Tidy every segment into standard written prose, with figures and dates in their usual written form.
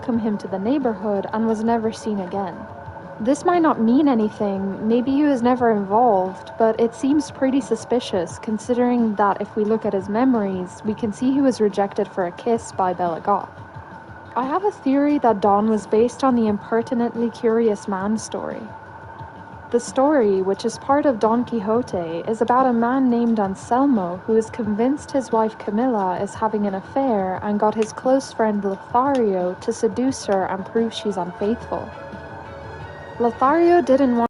welcome him to the neighborhood and was never seen again. This might not mean anything, maybe he was never involved, but it seems pretty suspicious considering that if we look at his memories, we can see he was rejected for a kiss by Bella Goth. I have a theory that Don was based on the Impertinently Curious Man story. The story, which is part of Don Quixote, is about a man named Anselmo who is convinced his wife Camilla is having an affair and got his close friend Lothario to seduce her and prove she's unfaithful. Lothario didn't want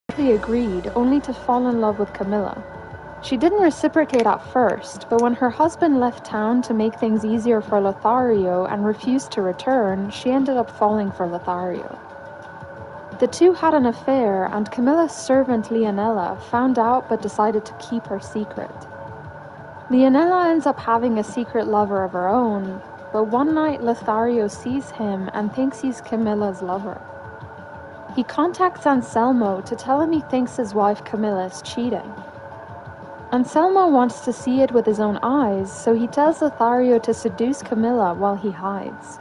to, he agreed, only to fall in love with Camilla. She didn't reciprocate at first, but when her husband left town to make things easier for Lothario and refused to return, she ended up falling for Lothario. The two had an affair, and Camilla's servant Leonela found out but decided to keep her secret. Leonela ends up having a secret lover of her own, but one night Lothario sees him and thinks he's Camilla's lover. He contacts Anselmo to tell him he thinks his wife Camilla is cheating. Anselmo wants to see it with his own eyes, so he tells Lothario to seduce Camilla while he hides.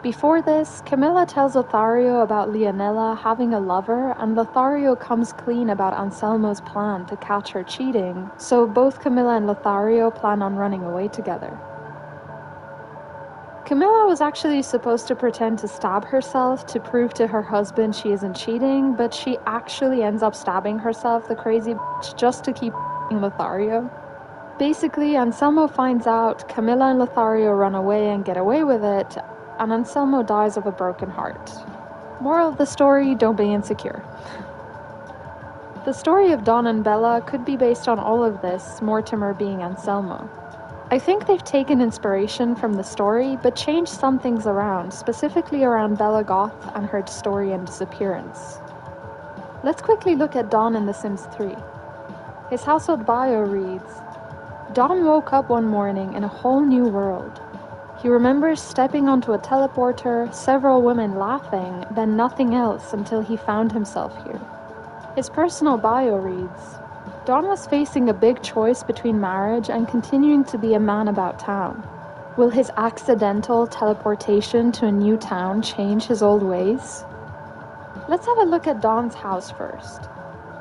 Before this, Camilla tells Lothario about Leonela having a lover, and Lothario comes clean about Anselmo's plan to catch her cheating, so both Camilla and Lothario plan on running away together. Camilla was actually supposed to pretend to stab herself to prove to her husband she isn't cheating, but she actually ends up stabbing herself, the crazy bitch, just to keep Lothario. Basically, Anselmo finds out, Camilla and Lothario run away and get away with it, and Anselmo dies of a broken heart. Moral of the story, don't be insecure. The story of Don and Bella could be based on all of this, Mortimer being Anselmo. I think they've taken inspiration from the story, but changed some things around, specifically around Bella Goth and her story and disappearance. Let's quickly look at Don in The Sims 3. His household bio reads, Don woke up one morning in a whole new world. He remembers stepping onto a teleporter, several women laughing, then nothing else until he found himself here. His personal bio reads, Don was facing a big choice between marriage and continuing to be a man about town. Will his accidental teleportation to a new town change his old ways? Let's have a look at Don's house first.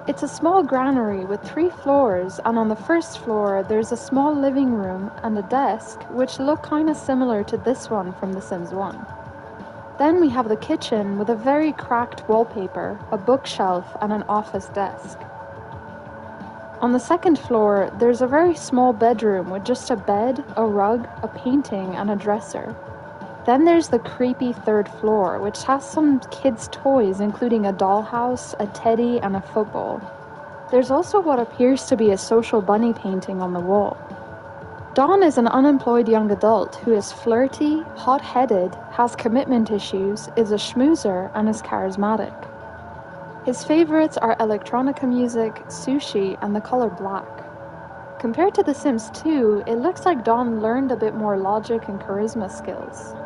It's a small granary with 3 floors, and on the first floor there's a small living room and a desk which look kinda similar to this one from The Sims 1. Then we have the kitchen with a very cracked wallpaper, a bookshelf and an office desk. On the second floor, there's a very small bedroom with just a bed, a rug, a painting, and a dresser. Then there's the creepy third floor, which has some kids' toys, including a dollhouse, a teddy, and a football. There's also what appears to be a social bunny painting on the wall. Don is an unemployed young adult who is flirty, hot-headed, has commitment issues, is a schmoozer, and is charismatic. His favorites are electronica music, sushi, and the color black. Compared to The Sims 2, it looks like Don learned a bit more logic and charisma skills.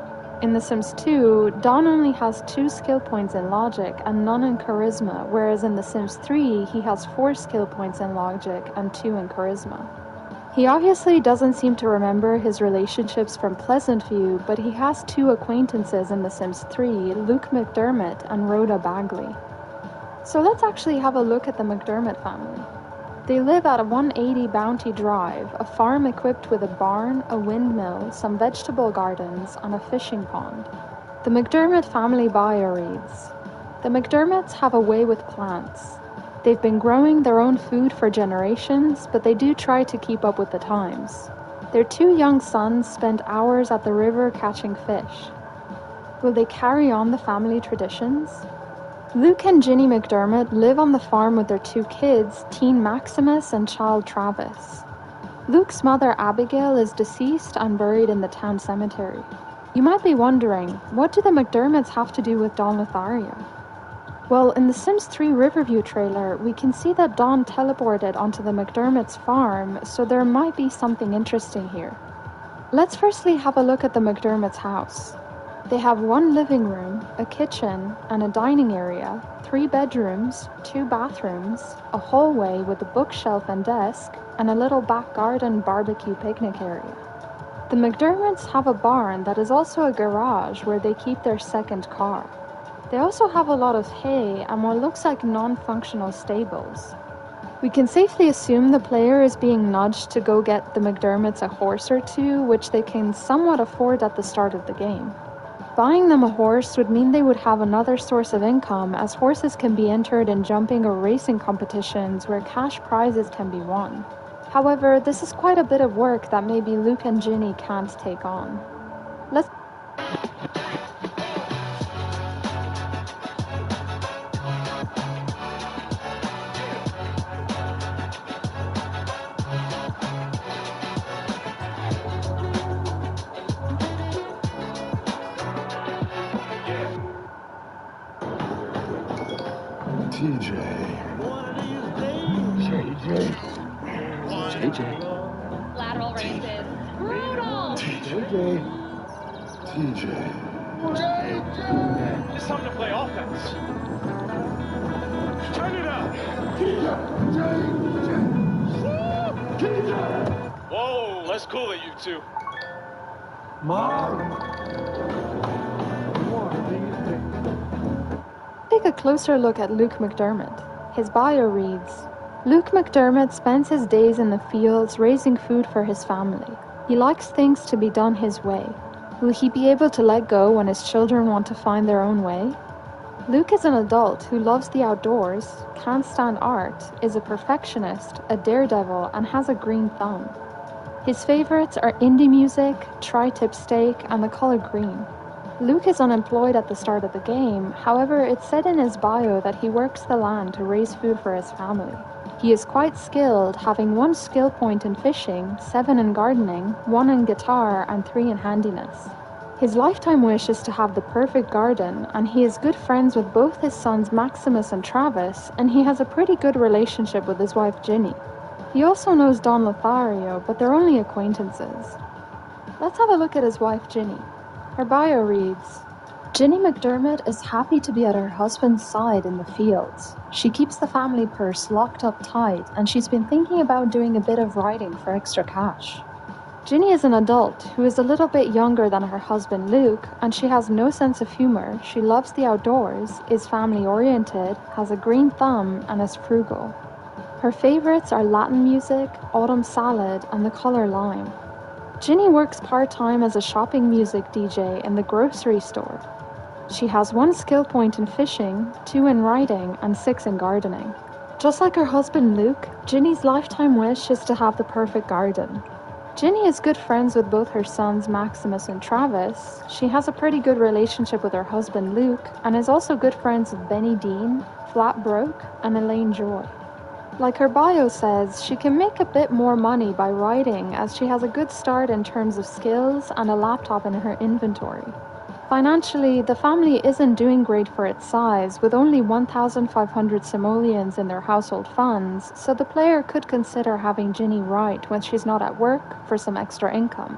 In The Sims 2, Don only has 2 skill points in logic and none in charisma, whereas in The Sims 3, he has 4 skill points in logic and 2 in charisma. He obviously doesn't seem to remember his relationships from Pleasantview, but he has 2 acquaintances in The Sims 3, Luke McDermott and Rhoda Bagley. So let's actually have a look at the McDermott family. They live at 180 Bounty Drive, a farm equipped with a barn, a windmill, some vegetable gardens, and a fishing pond. The McDermott family bio reads, The McDermotts have a way with plants. They've been growing their own food for generations, but they do try to keep up with the times. Their 2 young sons spend hours at the river catching fish. Will they carry on the family traditions? Luke and Ginny McDermott live on the farm with their 2 kids, teen Maximus and child Travis. Luke's mother Abigail is deceased and buried in the town cemetery. You might be wondering, what do the McDermotts have to do with Don Lothario? Well, in the Sims 3 Riverview trailer, we can see that Don teleported onto the McDermotts' farm, so there might be something interesting here. Let's firstly have a look at the McDermotts' house. They have 1 living room, a kitchen, and a dining area, 3 bedrooms, 2 bathrooms, a hallway with a bookshelf and desk, and a little back garden barbecue picnic area. The McDermotts have a barn that is also a garage where they keep their second car. They also have a lot of hay and what looks like non-functional stables. We can safely assume the player is being nudged to go get the McDermotts a horse or two, which they can somewhat afford at the start of the game. Buying them a horse would mean they would have another source of income, as horses can be entered in jumping or racing competitions where cash prizes can be won. However, this is quite a bit of work that maybe Luke and Ginny can't take on. Let's TJ. JJ. Lateral races. Brutal. TJ. It's time to play offense. Turn it up. Whoa, let's cool it, you two. Mom. take a closer look at Luke McDermott. His bio reads, Luke McDermott spends his days in the fields raising food for his family. He likes things to be done his way. Will he be able to let go when his children want to find their own way? Luke is an adult who loves the outdoors, can't stand art, is a perfectionist, a daredevil, and has a green thumb. His favorites are indie music, tri-tip steak, and the color green. Luke is unemployed at the start of the game, however it's said in his bio that he works the land to raise food for his family. He is quite skilled, having 1 skill point in fishing, 7 in gardening, 1 in guitar, and 3 in handiness. His lifetime wish is to have the perfect garden, and he is good friends with both his sons Maximus and Travis, and he has a pretty good relationship with his wife Ginny. He also knows Don Lothario, but they're only acquaintances. Let's have a look at his wife Ginny. Her bio reads, Ginny McDermott is happy to be at her husband's side in the fields. She keeps the family purse locked up tight, and she's been thinking about doing a bit of writing for extra cash. Ginny is an adult who is a little bit younger than her husband Luke, and she has no sense of humor. She loves the outdoors, is family-oriented, has a green thumb, and is frugal. Her favorites are Latin music, autumn salad, and the color lime. Ginny works part-time as a shopping music DJ in the grocery store. She has 1 skill point in fishing, 2 in writing, and 6 in gardening. Just like her husband Luke, Ginny's lifetime wish is to have the perfect garden. Ginny is good friends with both her sons Maximus and Travis. She has a pretty good relationship with her husband Luke, and is also good friends with Benny Dean, Flat Broke, and Elaine Joy. Like her bio says, she can make a bit more money by writing, as she has a good start in terms of skills and a laptop in her inventory. Financially, the family isn't doing great for its size, with only 1,500 simoleons in their household funds, so the player could consider having Ginny write when she's not at work for some extra income.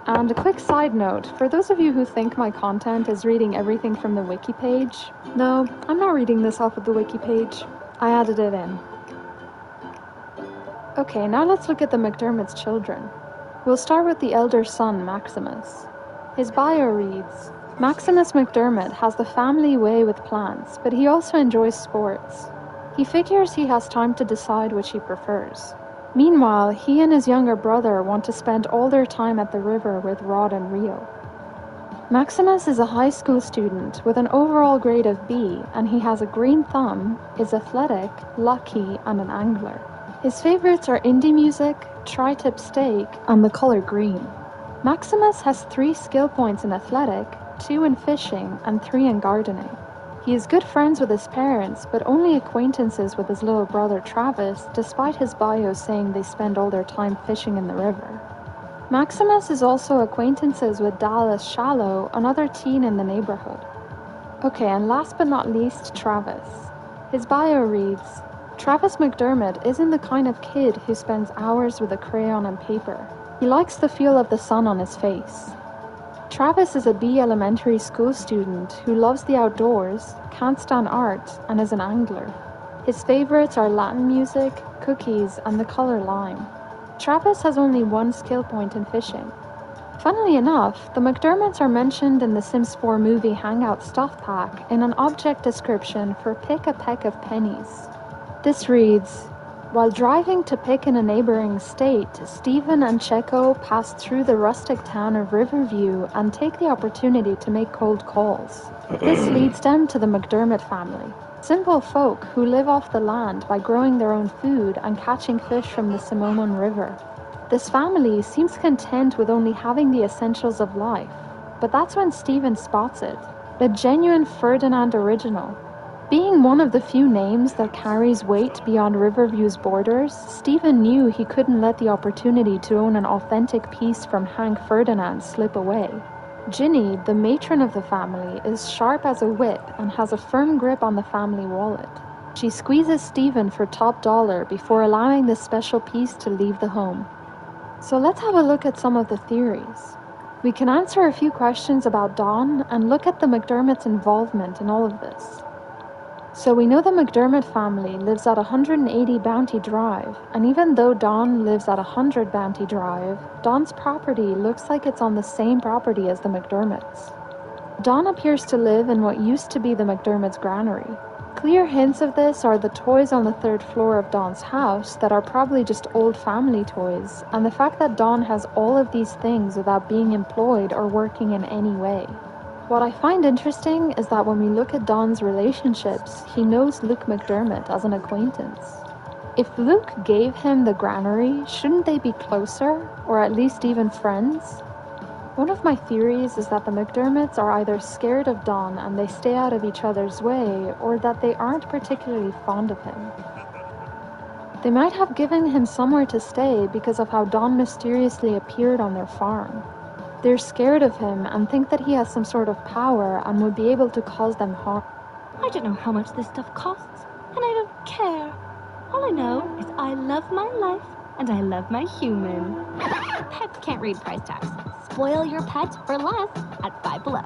And a quick side note, for those of you who think my content is reading everything from the wiki page, no, I'm not reading this off of the wiki page. I added it in. Okay, now let's look at the McDermott's children. We'll start with the elder son, Maximus. His bio reads, Maximus McDermott has the family way with plants, but he also enjoys sports. He figures he has time to decide which he prefers. Meanwhile, he and his younger brother want to spend all their time at the river with rod and reel. Maximus is a high school student with an overall grade of B, and he has a green thumb, is athletic, lucky, and an angler. His favorites are indie music, tri-tip steak, and the color green. Maximus has 3 skill points in athletic, 2 in fishing, and 3 in gardening. He is good friends with his parents, but only acquaintances with his little brother Travis, despite his bio saying they spend all their time fishing in the river. Maximus is also acquaintances with Dallas Shallow, another teen in the neighborhood. Okay, and last but not least, Travis. His bio reads, Travis McDermott isn't the kind of kid who spends hours with a crayon and paper. He likes the feel of the sun on his face. Travis is a B elementary school student who loves the outdoors, can't stand art, and is an angler. His favorites are Latin music, cookies, and the color lime. Travis has only 1 skill point in fishing. Funnily enough, the McDermotts are mentioned in the Sims 4 movie Hangout Stuff Pack in an object description for pick a peck of pennies. This reads, while driving to pick in a neighboring state, Stephen and Checo pass through the rustic town of Riverview and take the opportunity to make cold calls. This leads them to the McDermott family, simple folk who live off the land by growing their own food and catching fish from the Simomon River. This family seems content with only having the essentials of life, but that's when Stephen spots it, a genuine Ferdinand original. Being one of the few names that carries weight beyond Riverview's borders, Stephen knew he couldn't let the opportunity to own an authentic piece from Hank Ferdinand slip away. Ginny, the matron of the family, is sharp as a whip and has a firm grip on the family wallet. She squeezes Stephen for top dollar before allowing this special piece to leave the home. So let's have a look at some of the theories. We can answer a few questions about Dawn and look at the McDermott's involvement in all of this. So we know the McDermott family lives at 180 Bounty Drive, and even though Dawn lives at 100 Bounty Drive, Dawn's property looks like it's on the same property as the McDermotts. Dawn appears to live in what used to be the McDermott's granary. Clear hints of this are the toys on the third floor of Dawn's house that are probably just old family toys, and the fact that Dawn has all of these things without being employed or working in any way. What I find interesting is that when we look at Dawn's relationships, he knows Luke McDermott as an acquaintance. If Luke gave him the granary, shouldn't they be closer, or at least even friends? One of my theories is that the McDermotts are either scared of Dawn and they stay out of each other's way, or that they aren't particularly fond of him. They might have given him somewhere to stay because of how Dawn mysteriously appeared on their farm. They're scared of him and think that he has some sort of power and would be able to cause them harm. I don't know how much this stuff costs, and I don't care. All I know is I love my life, and I love my human. Pets can't read price tags. Spoil your pet for less at Five Below.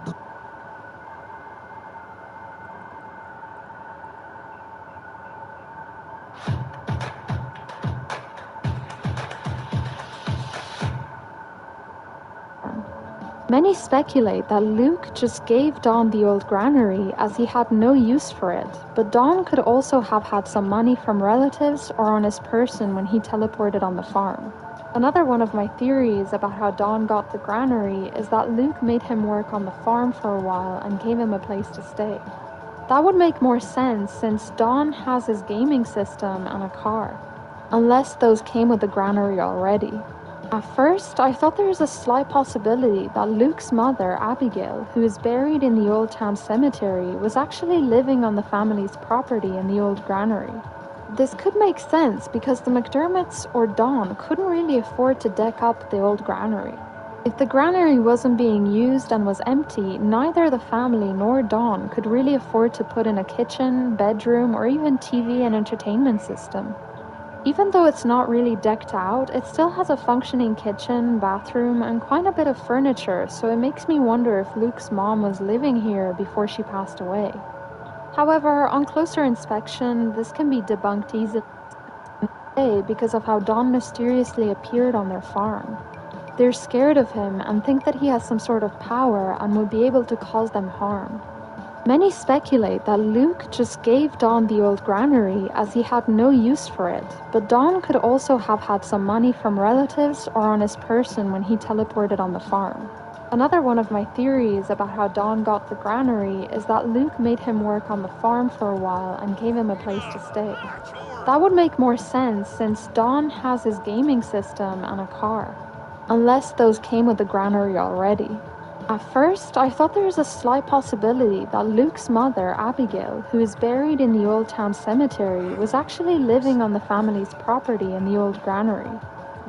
Many speculate that Luke just gave Dawn the old granary as he had no use for it, but Dawn could also have had some money from relatives or on his person when he teleported on the farm. Another one of my theories about how Dawn got the granary is that Luke made him work on the farm for a while and gave him a place to stay. That would make more sense since Dawn has his gaming system and a car, unless those came with the granary already. At first, I thought there was a slight possibility that Luke's mother, Abigail, who is buried in the Old Town Cemetery, was actually living on the family's property in the old granary. This could make sense because the McDermotts or Dawn couldn't really afford to deck up the old granary. If the granary wasn't being used and was empty, neither the family nor Dawn could really afford to put in a kitchen, bedroom, or even TV and entertainment system. Even though it's not really decked out, it still has a functioning kitchen, bathroom, and quite a bit of furniture, so it makes me wonder if Luke's mom was living here before she passed away. However, on closer inspection, this can be debunked easily because of how Dawn mysteriously appeared on their farm. They're scared of him and think that he has some sort of power and would be able to cause them harm. Many speculate that Luke just gave Dawn the old granary as he had no use for it, but Dawn could also have had some money from relatives or on his person when he teleported on the farm. Another one of my theories about how Dawn got the granary is that Luke made him work on the farm for a while and gave him a place to stay. That would make more sense since Dawn has his gaming system and a car, unless those came with the granary already. At first, I thought there was a slight possibility that Luke's mother, Abigail, who is buried in the Old Town Cemetery, was actually living on the family's property in the old granary.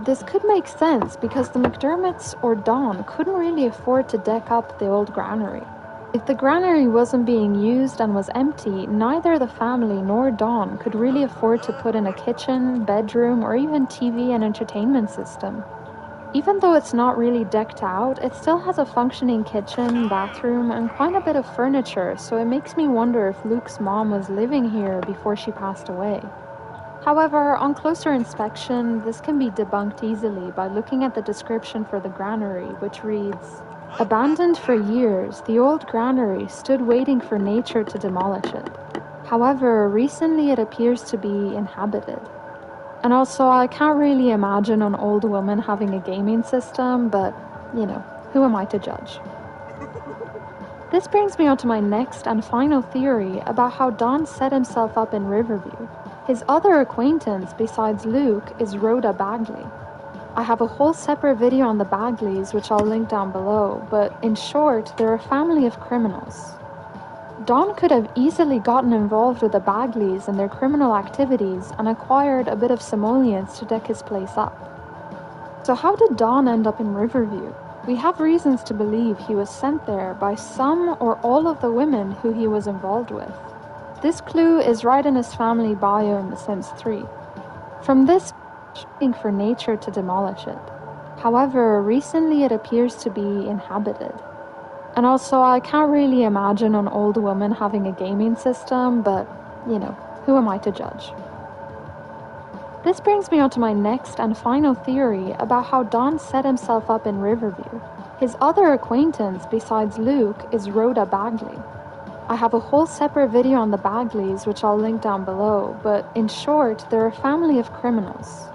This could make sense because the McDermotts or Dawn couldn't really afford to deck up the old granary. If the granary wasn't being used and was empty, neither the family nor Dawn could really afford to put in a kitchen, bedroom, or even TV and entertainment system. Even though it's not really decked out, it still has a functioning kitchen, bathroom, and quite a bit of furniture, so it makes me wonder if Luke's mom was living here before she passed away. However, on closer inspection, this can be debunked easily by looking at the description for the granary, which reads, "Abandoned for years, the old granary stood waiting for nature to demolish it. However, recently it appears to be inhabited." And also, I can't really imagine an old woman having a gaming system, but, you know, who am I to judge? This brings me on to my next and final theory about how Don set himself up in Riverview. His other acquaintance besides Luke is Rhoda Bagley. I have a whole separate video on the Bagleys, which I'll link down below, but in short, they're a family of criminals. Don could have easily gotten involved with the Bagleys and their criminal activities and acquired a bit of simoleons to deck his place up. So how did Don end up in Riverview? We have reasons to believe he was sent there by some or all of the women who he was involved with. This clue is right in his family bio in The Sims 3. From this, waiting for nature to demolish it. However, recently it appears to be inhabited. And also, I can't really imagine an old woman having a gaming system, but, you know, who am I to judge? This brings me on to my next and final theory about how Don set himself up in Riverview. His other acquaintance besides Luke is Rhoda Bagley. I have a whole separate video on the Bagleys, which I'll link down below, but in short, they're a family of criminals.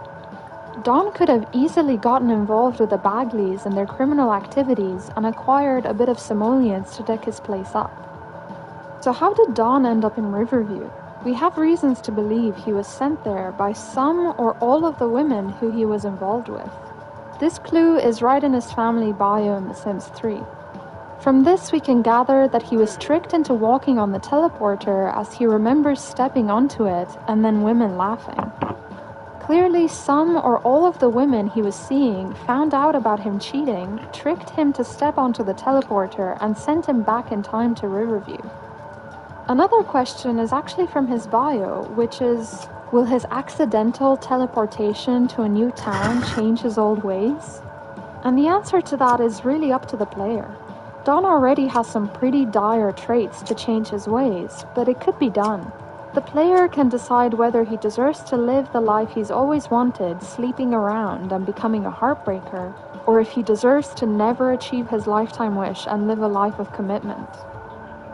Don could have easily gotten involved with the Bagleys and their criminal activities and acquired a bit of simoleons to deck his place up. So how did Don end up in Riverview? We have reasons to believe he was sent there by some or all of the women who he was involved with. This clue is right in his family bio in The Sims 3. From this, we can gather that he was tricked into walking on the teleporter as he remembers stepping onto it and then women laughing. Clearly, some or all of the women he was seeing found out about him cheating, tricked him to step onto the teleporter, and sent him back in time to Riverview. Another question is actually from his bio, which is, will his accidental teleportation to a new town change his old ways? And the answer to that is really up to the player. Don already has some pretty dire traits to change his ways, but it could be done. The player can decide whether he deserves to live the life he's always wanted, sleeping around and becoming a heartbreaker, or if he deserves to never achieve his lifetime wish and live a life of commitment.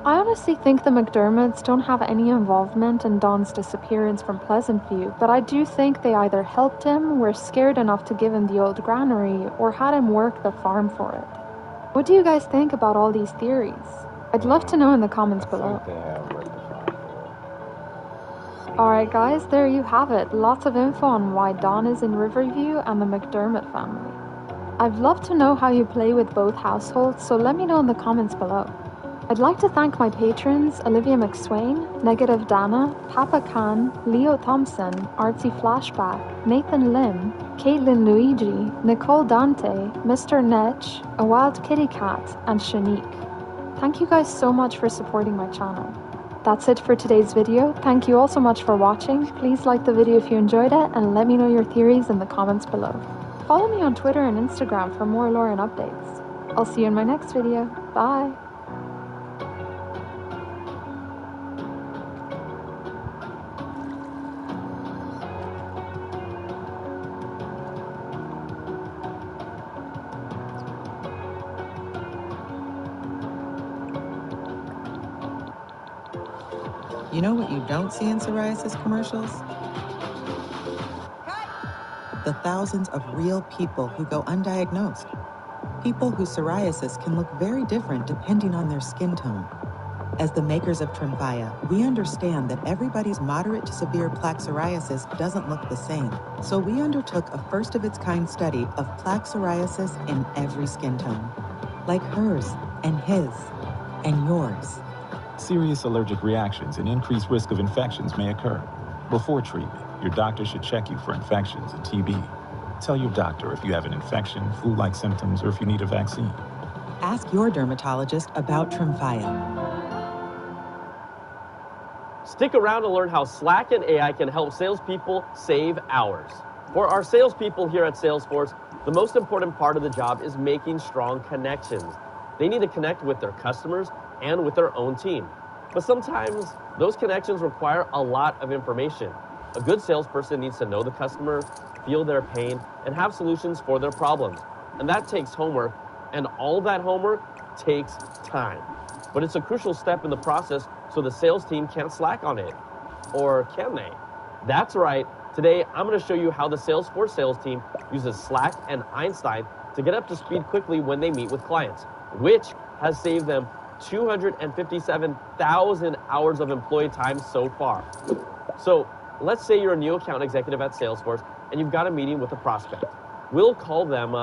I honestly think the McDermotts don't have any involvement in Don's disappearance from Pleasantview, but I do think they either helped him, were scared enough to give him the old granary, or had him work the farm for it. What do you guys think about all these theories? I'd love to know in the comments below. Alright guys, there you have it. Lots of info on why Don is in Riverview and the McDermott family. I'd love to know how you play with both households, so let me know in the comments below. I'd like to thank my patrons Olivia McSwain, Negative Dana, Papa Khan, Leo Thompson, Artsy Flashback, Nathan Lim, Caitlin Luigi, Nicole Dante, Mr. Netch, A Wild Kitty Cat, and Shanique. Thank you guys so much for supporting my channel. That's it for today's video. Thank you all so much for watching. Please like the video if you enjoyed it and let me know your theories in the comments below. Follow me on Twitter and Instagram for more lore and updates. I'll see you in my next video. Bye! You know what you don't see in psoriasis commercials? The thousands of real people who go undiagnosed. People whose psoriasis can look very different depending on their skin tone. As the makers of Tremfya, we understand that everybody's moderate to severe plaque psoriasis doesn't look the same. So we undertook a first-of-its-kind study of plaque psoriasis in every skin tone. Like hers, and his, and yours. Serious allergic reactions and increased risk of infections may occur. Before treatment, your doctor should check you for infections and TB. Tell your doctor if you have an infection, flu-like symptoms, or if you need a vaccine. Ask your dermatologist about Tremfya. Stick around to learn how Slack and AI can help salespeople save hours. For our salespeople here at Salesforce, the most important part of the job is making strong connections. They need to connect with their customers and with their own team. But sometimes those connections require a lot of information. A good salesperson needs to know the customer, feel their pain, and have solutions for their problems. And that takes homework, and all that homework takes time. But it's a crucial step in the process, so the sales team can't slack on it. Or can they? That's right. Today, I'm going to show you how the Salesforce sales team uses Slack and Einstein to get up to speed quickly when they meet with clients, which has saved them 257,000 hours of employee time so far. So let's say you're a new account executive at Salesforce and you've got a meeting with a prospect. We'll call them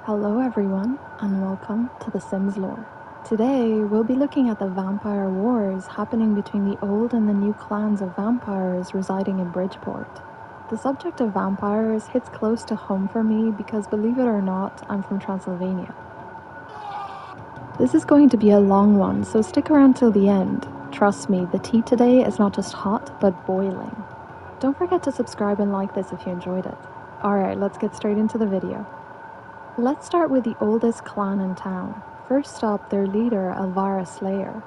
Hello everyone, and welcome to The Sims Lore. Today, we'll be looking at the vampire wars happening between the old and the new clans of vampires residing in Bridgeport. The subject of vampires hits close to home for me because, believe it or not, I'm from Transylvania. This is going to be a long one, so stick around till the end. Trust me, the tea today is not just hot, but boiling. Don't forget to subscribe and like this if you enjoyed it. Alright, let's get straight into the video. Let's start with the oldest clan in town. First up, their leader, Elvira Slayer.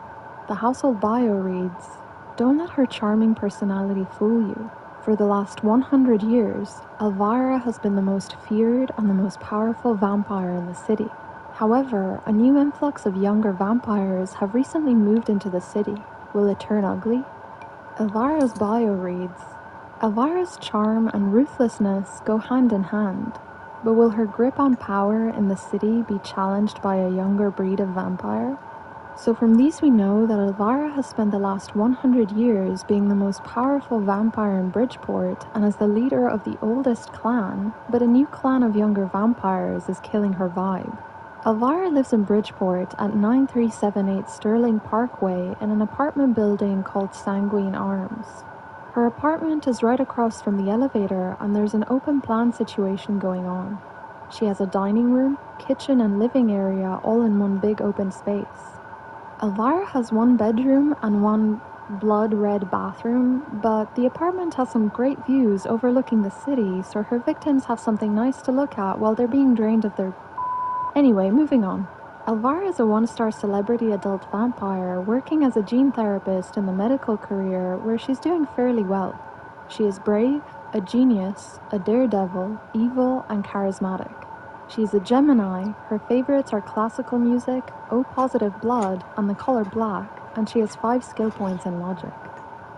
The household bio reads, "Don't let her charming personality fool you. For the last 100 years, Elvira has been the most feared and the most powerful vampire in the city. However, a new influx of younger vampires have recently moved into the city. Will it turn ugly?" Elvira's bio reads, "Elvira's charm and ruthlessness go hand in hand. But will her grip on power in the city be challenged by a younger breed of vampire?" So from these we know that Elvira has spent the last 100 years being the most powerful vampire in Bridgeport and as the leader of the oldest clan, but a new clan of younger vampires is killing her vibe. Elvira lives in Bridgeport at 9378 Sterling Parkway in an apartment building called Sanguine Arms. Her apartment is right across from the elevator and there's an open plan situation going on. She has a dining room, kitchen and living area all in one big open space. Elvira has one bedroom and one blood red bathroom, but the apartment has some great views overlooking the city, so her victims have something nice to look at while they're being drained of their... Anyway, moving on. Elvira is a one-star celebrity adult vampire working as a gene therapist in the medical career where she's doing fairly well. She is brave, a genius, a daredevil, evil, and charismatic. She's a Gemini, her favorites are classical music, O-positive blood, and the color black, and she has 5 skill points in logic.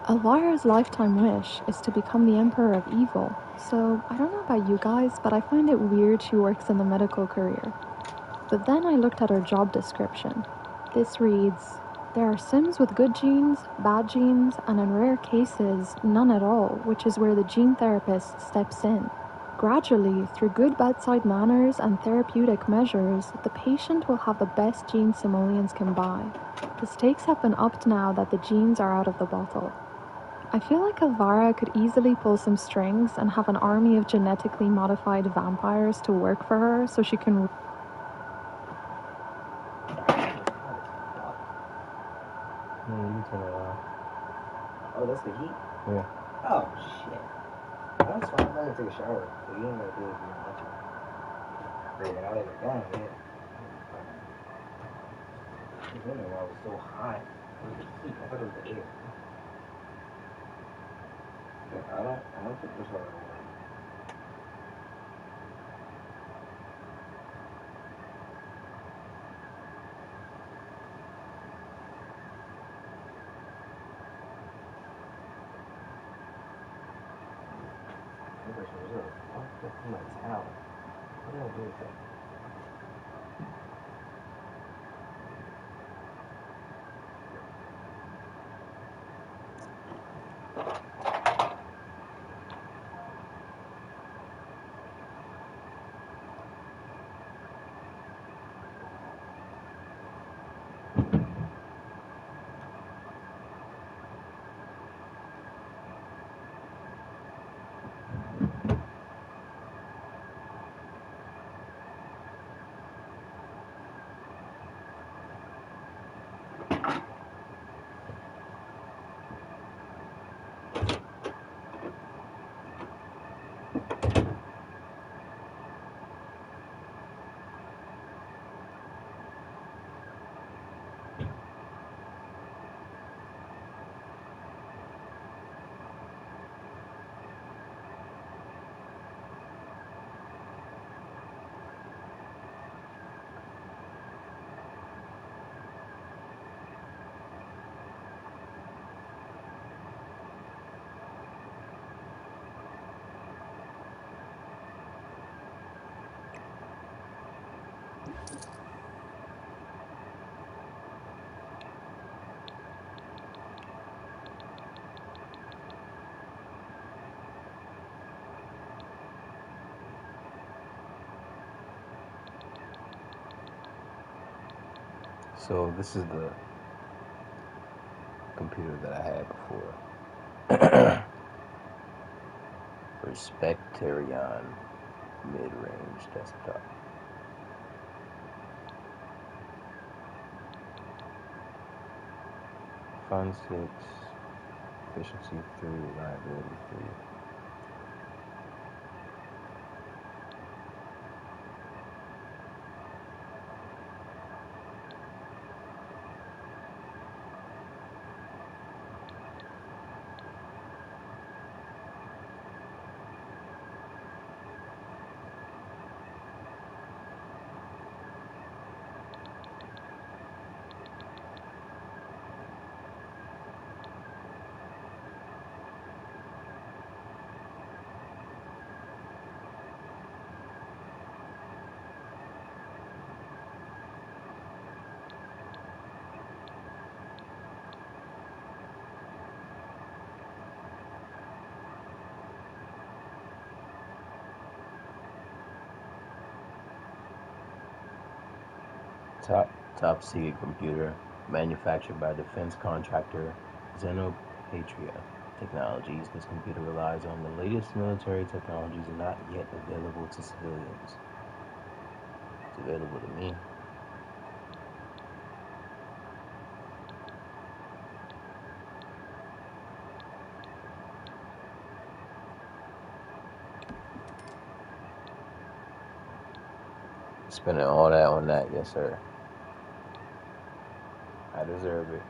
Elvira's lifetime wish is to become the Emperor of Evil, so I don't know about you guys, but I find it weird she works in the medical career. But then I looked at her job description. This reads, "There are Sims with good genes, bad genes, and in rare cases, none at all, which is where the gene therapist steps in. Gradually, through good bedside manners and therapeutic measures, the patient will have the best genes simoleons can buy. The stakes have been upped now that the genes are out of the bottle." I feel like Elvira could easily pull some strings and have an army of genetically modified vampires to work for her so she can... You can turn it off. Oh, that's the heat? Yeah. Oh, shit. That's fine. I'm gonna take a shower. So you don't gotta do it if you don't want to. Great, and I let it down, yeah. I was wondering why it was so hot. It was the heat. I thought it was the air. Yeah, I don't think the shower will work. My towel. What did I do with that? So this is the computer that I had before. Respectarian mid-range desktop. Fun 6, efficiency 3, reliability 3. Top secret computer, manufactured by defense contractor Xenopatria Technologies. This computer relies on the latest military technologies not yet available to civilians. It's available to me. Spending all that on that, yes sir. I deserve it.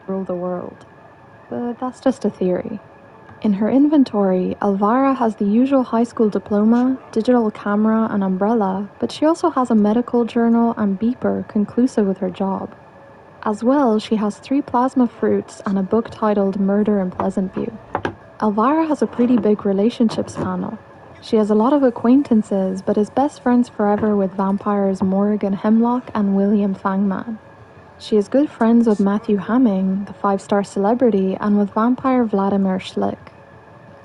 Rule the world. But that's just a theory. In her inventory, Elvira has the usual high school diploma, digital camera, and umbrella, but she also has a medical journal and beeper conclusive with her job. As well, she has 3 plasma fruits and a book titled Murder in Pleasantview. Elvira has a pretty big relationships panel. She has a lot of acquaintances, but is best friends forever with vampires Morrigan Hemlock and William Fangman. She is good friends with Matthew Hamming, the 5-star celebrity, and with vampire Vladimir Schlick.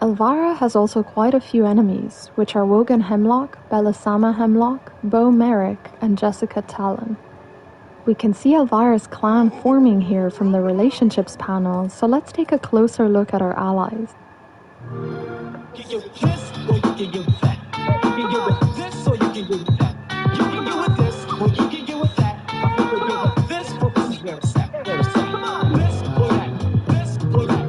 Elvira has also quite a few enemies, which are Wogan Hemlock, Belisama Hemlock, Bo Merrick, and Jessica Talon. We can see Elvira's clan forming here from the relationships panel, so let's take a closer look at our allies. You can get this, or you can get that. You can get with this, or you can get with that. You can get with this, or you can get with that. I think we'll go with this, or this is where it's at. Where it's at. This or that. This or that.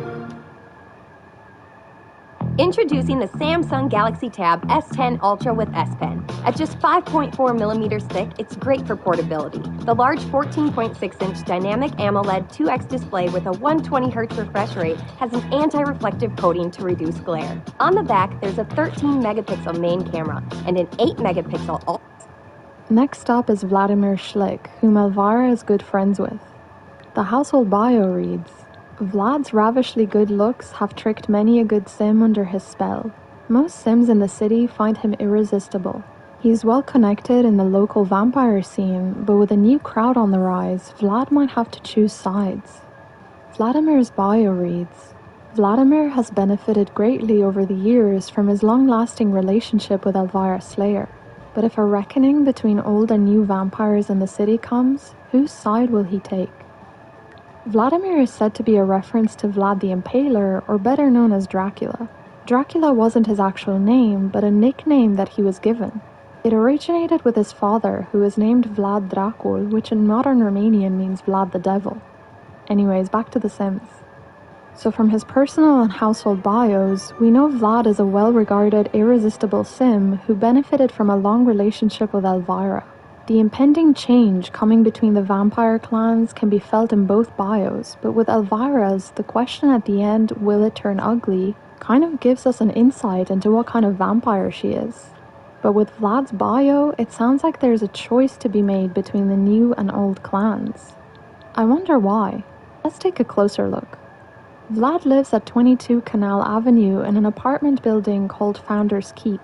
Introducing the Samsung Galaxy Tab S10 Ultra with S Pen. At just 5.4 millimeters thick, it's great for portability. The large 14.6-inch dynamic AMOLED 2X display with a 120Hz refresh rate has an anti-reflective coating to reduce glare. On the back, there's a 13-megapixel main camera and an 8-megapixel Next up is Vladimir Schlick, whom Elvira is good friends with. The household bio reads, Vlad's ravishly good looks have tricked many a good sim under his spell. Most sims in the city find him irresistible. He's well connected in the local vampire scene, but with a new crowd on the rise, Vlad might have to choose sides. Vladimir's bio reads, Vladimir has benefited greatly over the years from his long-lasting relationship with Elvira Slayer. But if a reckoning between old and new vampires in the city comes, whose side will he take? Vladimir is said to be a reference to Vlad the Impaler, or better known as Dracula. Dracula wasn't his actual name, but a nickname that he was given. It originated with his father, who was named Vlad Dracul, which in modern Romanian means Vlad the Devil. Anyways, back to The Sims. So from his personal and household bios, we know Vlad is a well-regarded, irresistible sim who benefited from a long relationship with Elvira. The impending change coming between the vampire clans can be felt in both bios, but with Elvira's, the question at the end, will it turn ugly, kind of gives us an insight into what kind of vampire she is. But with Vlad's bio, it sounds like there's a choice to be made between the new and old clans. I wonder why. Let's take a closer look. Vlad lives at 22 Canal Avenue in an apartment building called Founder's Keep.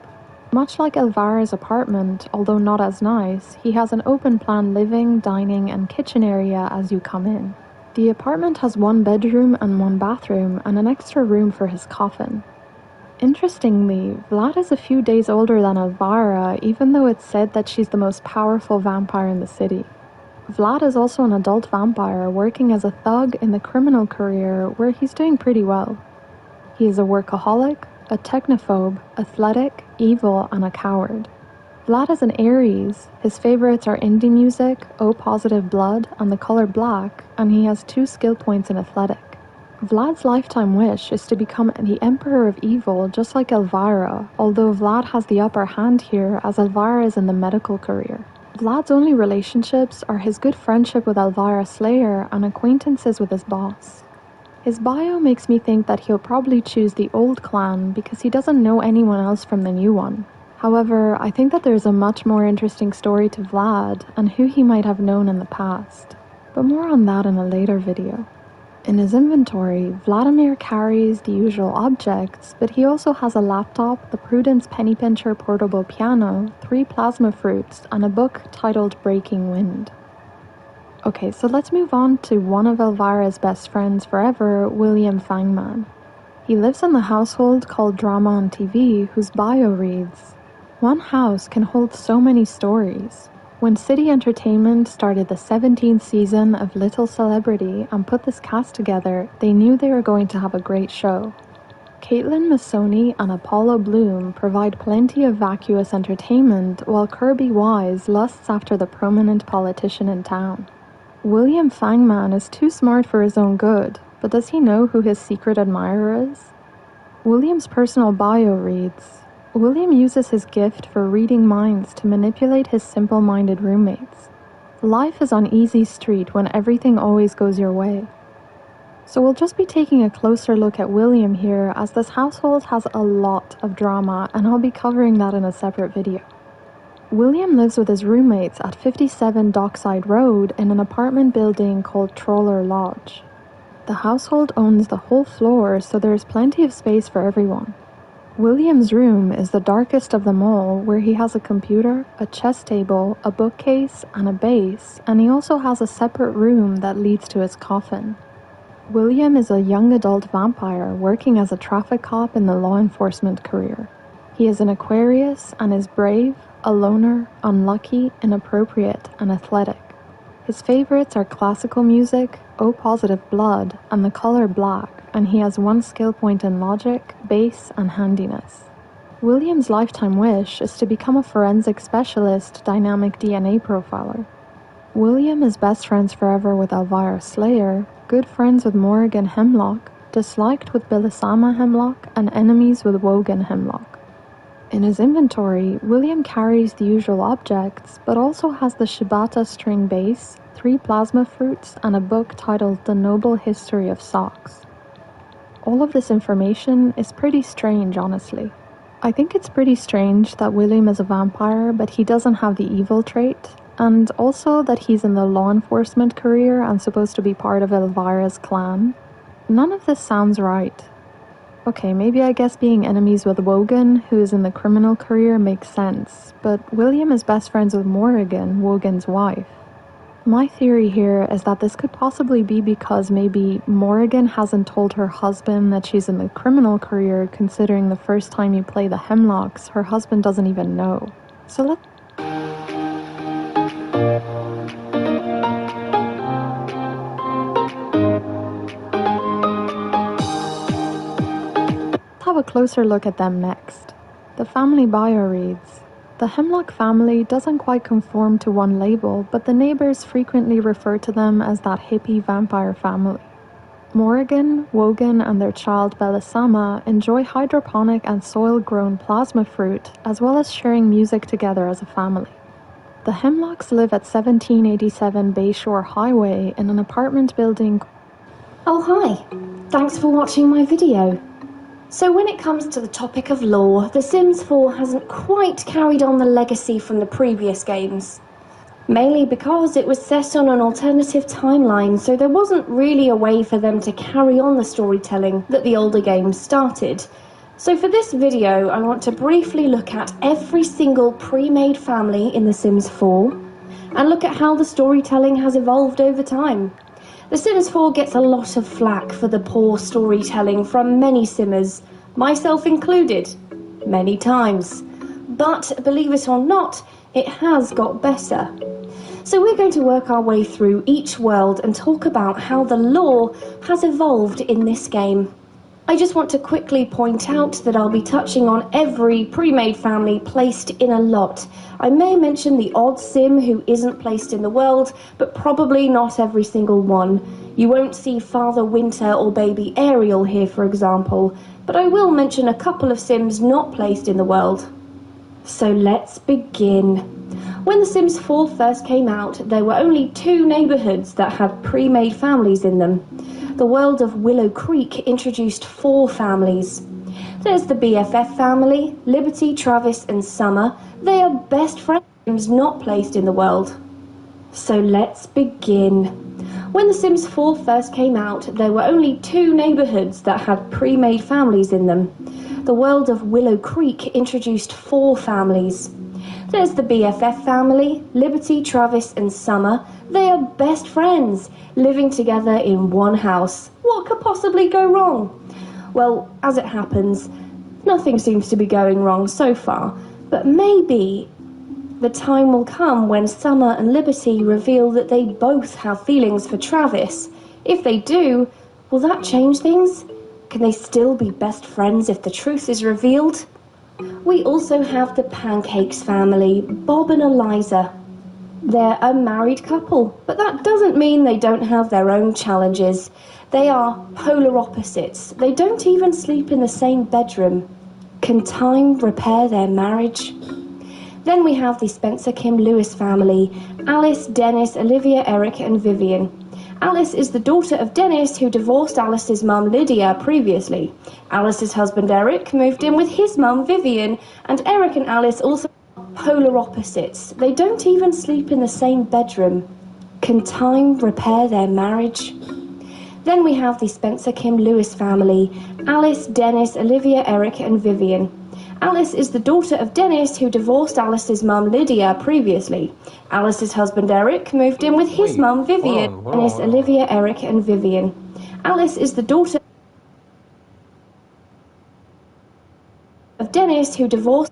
Much like Elvira's apartment, although not as nice, he has an open-plan living, dining, and kitchen area as you come in. The apartment has one bedroom and one bathroom, and an extra room for his coffin. Interestingly, Vlad is a few days older than Elvira, even though it's said that she's the most powerful vampire in the city. Vlad is also an adult vampire working as a thug in the criminal career where he's doing pretty well. He is a workaholic, a technophobe, athletic, evil, and a coward. Vlad is an Aries. His favorites are indie music, O-positive blood, and the color black, and he has 2 skill points in athletic. Vlad's lifetime wish is to become the Emperor of Evil just like Elvira, although Vlad has the upper hand here as Elvira is in the medical career. Vlad's only relationships are his good friendship with Elvira Slayer and acquaintances with his boss. His bio makes me think that he'll probably choose the old clan because he doesn't know anyone else from the new one. However, I think that there's a much more interesting story to Vlad and who he might have known in the past. But more on that in a later video. In his inventory, Vladimir carries the usual objects, but he also has a laptop, the Prudence Pennypincher portable piano, 3 plasma fruits, and a book titled Breaking Wind. Okay, so let's move on to one of Elvira's best friends forever, William Fangman. He lives in the household called Drama on TV, whose bio reads, One house can hold so many stories. When City Entertainment started the 17th season of Little Celebrity and put this cast together, they knew they were going to have a great show. Caitlin Massoni and Apollo Bloom provide plenty of vacuous entertainment, while Kirby Wise lusts after the prominent politician in town. William Fangman is too smart for his own good, but does he know who his secret admirer is? William's personal bio reads, William uses his gift for reading minds to manipulate his simple-minded roommates. Life is on easy street when everything always goes your way. So we'll just be taking a closer look at William here, as this household has a lot of drama, and I'll be covering that in a separate video. William lives with his roommates at 57 Dockside Road in an apartment building called Troller Lodge. The household owns the whole floor, so there's plenty of space for everyone. William's room is the darkest of them all, where he has a computer, a chess table, a bookcase, and a base, and he also has a separate room that leads to his coffin. William is a young adult vampire working as a traffic cop in the law enforcement career. He is an Aquarius and is brave, a loner, unlucky, inappropriate, and athletic. His favorites are classical music, O-positive blood, and the color black, and he has 1 skill point in logic, base, and handiness. William's lifetime wish is to become a forensic specialist dynamic DNA profiler. William is best friends forever with Elvira Slayer, good friends with Morrigan Hemlock, disliked with Belisama Hemlock, and enemies with Wogan Hemlock. In his inventory, William carries the usual objects, but also has the Shibata string bass, 3 plasma fruits, and a book titled The Noble History of Socks. All of this information is pretty strange, honestly. I think it's pretty strange that William is a vampire, but he doesn't have the evil trait, and also that he's in the law enforcement career and supposed to be part of Elvira's clan. None of this sounds right. Okay, maybe I guess being enemies with Wogan, who is in the criminal career, makes sense, but William is best friends with Morrigan, Wogan's wife. My theory here is that this could possibly be because maybe Morrigan hasn't told her husband that she's in the criminal career, considering the first time you play the Hemlocks, her husband doesn't even know. So let's have a closer look at them next. The family bio reads, "The Hemlock family doesn't quite conform to one label, but the neighbors frequently refer to them as that hippie vampire family. Morrigan, Wogan, and their child Belisama enjoy hydroponic and soil-grown plasma fruit, as well as sharing music together as a family. The Hemlocks live at 1787 Bayshore Highway in an apartment building." Oh hi, thanks for watching my video. So when it comes to the topic of lore, The Sims 4 hasn't quite carried on the legacy from the previous games. Mainly because it was set on an alternative timeline, so there wasn't really a way for them to carry on the storytelling that the older games started. So for this video, I want to briefly look at every single pre-made family in The Sims 4, and look at how the storytelling has evolved over time. The Sims 4 gets a lot of flack for the poor storytelling from many Simmers, myself included, many times. But believe it or not, it has got better. So we're going to work our way through each world and talk about how the lore has evolved in this game. I just want to quickly point out that I'll be touching on every pre-made family placed in a lot. I may mention the odd Sim who isn't placed in the world, but probably not every single one. You won't see Father Winter or Baby Ariel here, for example, but I will mention a couple of Sims not placed in the world. So let's begin. When The Sims 4 first came out, there were only 2 neighbourhoods that had pre-made families in them. The world of Willow Creek introduced 4 families. There's the BFF family, Liberty, Travis and Summer. They are best friends not placed in the world. So let's begin. When The Sims 4 first came out, there were only 2 neighbourhoods that had pre-made families in them. The world of Willow Creek introduced 4 families. There's the BFF family, Liberty, Travis and Summer. They are best friends, living together in one house. What could possibly go wrong? Well, as it happens, nothing seems to be going wrong so far, but maybe the time will come when Summer and Liberty reveal that they both have feelings for Travis. If they do, will that change things? Can they still be best friends if the truth is revealed? We also have the Pancakes family, Bob and Eliza. They're a married couple, but that doesn't mean they don't have their own challenges. They are polar opposites. They don't even sleep in the same bedroom. Can time repair their marriage? Then we have the Spencer Kim Lewis family, Alice, Dennis, Olivia, Eric and Vivian. Alice is the daughter of Dennis, who divorced Alice's mum Lydia previously. Alice's husband Eric moved in with his mum Vivian, and Eric and Alice also polar opposites. They don't even sleep in the same bedroom. Can time repair their marriage? Then we have the Spencer Kim Lewis family, Alice, Dennis, Olivia, Eric and Vivian. Alice is the daughter of Dennis, who divorced Alice's mum Lydia previously. Alice's husband Eric moved in with his mum Vivian. Dennis, Olivia, Eric and Vivian. Alice is the daughter of Dennis, who divorced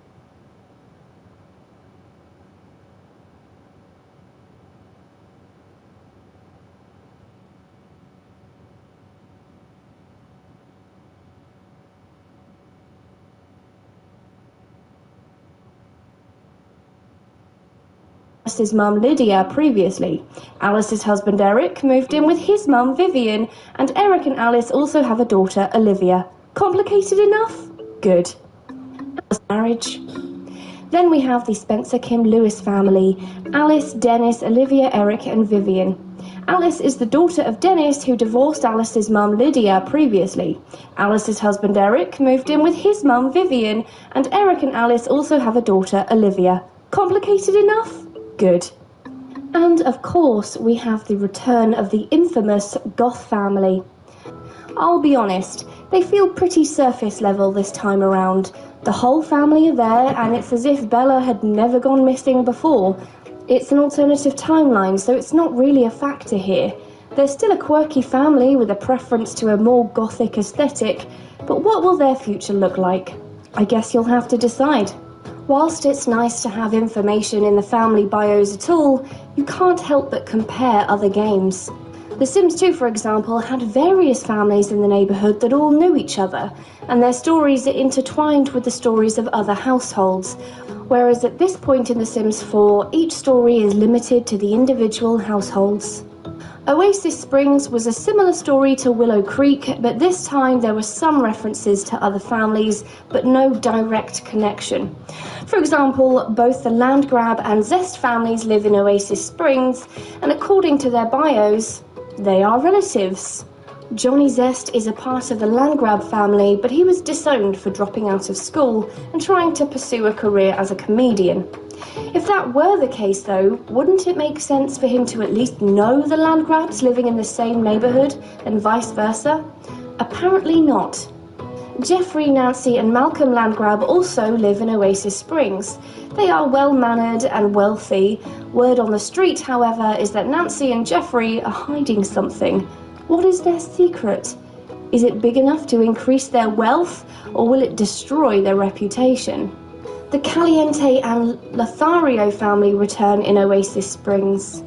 Alice's mum Lydia previously. Alice's husband Eric moved in with his mum Vivian, and Eric and Alice also have a daughter Olivia. Complicated enough? Good. marriage. Then we have the Spencer Kim Lewis family: Alice, Dennis, Olivia, Eric, and Vivian. Alice is the daughter of Dennis, who divorced Alice's mum Lydia previously. Alice's husband Eric moved in with his mum Vivian, and Eric and Alice also have a daughter, Olivia. Complicated enough? Good. And of course, we have the return of the infamous Goth family. I'll be honest, they feel pretty surface level this time around. The whole family are there, and it's as if Bella had never gone missing before. It's an alternative timeline, so it's not really a factor here. They're still a quirky family with a preference to a more gothic aesthetic, but what will their future look like? I guess you'll have to decide. Whilst it's nice to have information in the family bios at all, you can't help but compare other games. The Sims 2, for example, had various families in the neighbourhood that all knew each other, and their stories are intertwined with the stories of other households, whereas at this point in The Sims 4, each story is limited to the individual households. Oasis Springs was a similar story to Willow Creek, but this time there were some references to other families, but no direct connection. For example, both the Landgrab and Zest families live in Oasis Springs, and according to their bios, they are relatives. Johnny Zest is a part of the Landgrab family, but he was disowned for dropping out of school and trying to pursue a career as a comedian. If that were the case, though, wouldn't it make sense for him to at least know the Landgrabs living in the same neighbourhood, and vice versa? Apparently not. Jeffrey, Nancy and Malcolm Landgrab also live in Oasis Springs. They are well-mannered and wealthy. Word on the street, however, is that Nancy and Jeffrey are hiding something. What is their secret? Is it big enough to increase their wealth, or will it destroy their reputation? The Caliente and Lothario family return in Oasis Springs.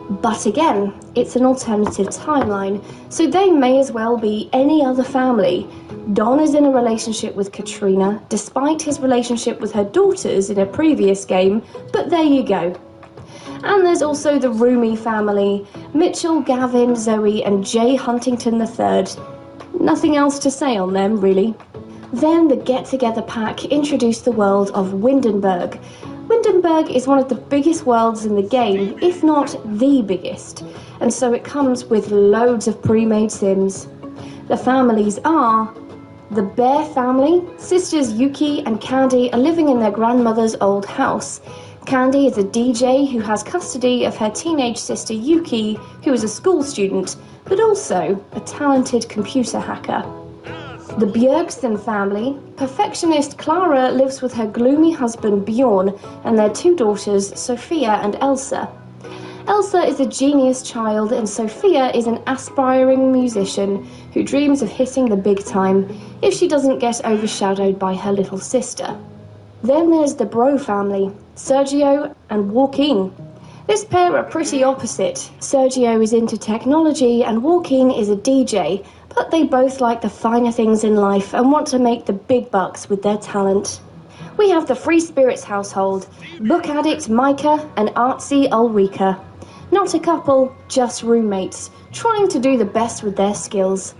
But again, it's an alternative timeline, so they may as well be any other family. Don is in a relationship with Katrina, despite his relationship with her daughters in a previous game, but there you go. And there's also the Roomy family: Mitchell, Gavin, Zoe and Jay Huntington III. Nothing else to say on them, really. Then the Get Together pack introduced the world of Windenburg. Windenburg is one of the biggest worlds in the game, if not the biggest, and so it comes with loads of pre-made Sims. The families are: the Bear family. Sisters Yuki and Candy are living in their grandmother's old house. Candy is a DJ who has custody of her teenage sister Yuki, who is a school student, but also a talented computer hacker. The Bjergsen family. Perfectionist Clara lives with her gloomy husband Bjorn and their two daughters, Sophia and Elsa. Elsa is a genius child and Sophia is an aspiring musician who dreams of hitting the big time if she doesn't get overshadowed by her little sister. Then there's the Bro family, Sergio and Joaquin. This pair are pretty opposite. Sergio is into technology and Joaquin is a DJ, but they both like the finer things in life and want to make the big bucks with their talent. We have the Free Spirits household: book addict Micah and artsy Ulrika. Not a couple, just roommates, trying to do the best with their skills.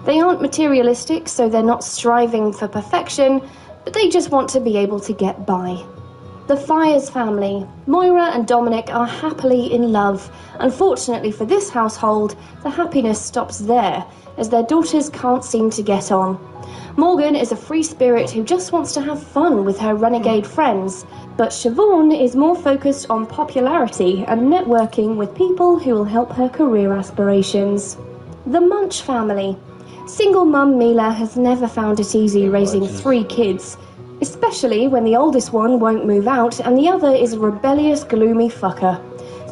They aren't materialistic, so they're not striving for perfection, but they just want to be able to get by. The Fires family. Moira and Dominic are happily in love. Unfortunately for this household, the happiness stops there, as their daughters can't seem to get on. Morgan is a free spirit who just wants to have fun with her renegade friends, but Siobhan is more focused on popularity and networking with people who will help her career aspirations. The Munch family. Single mum Mila has never found it easy raising 3 kids, especially when the oldest one won't move out and the other is a rebellious, gloomy fucker.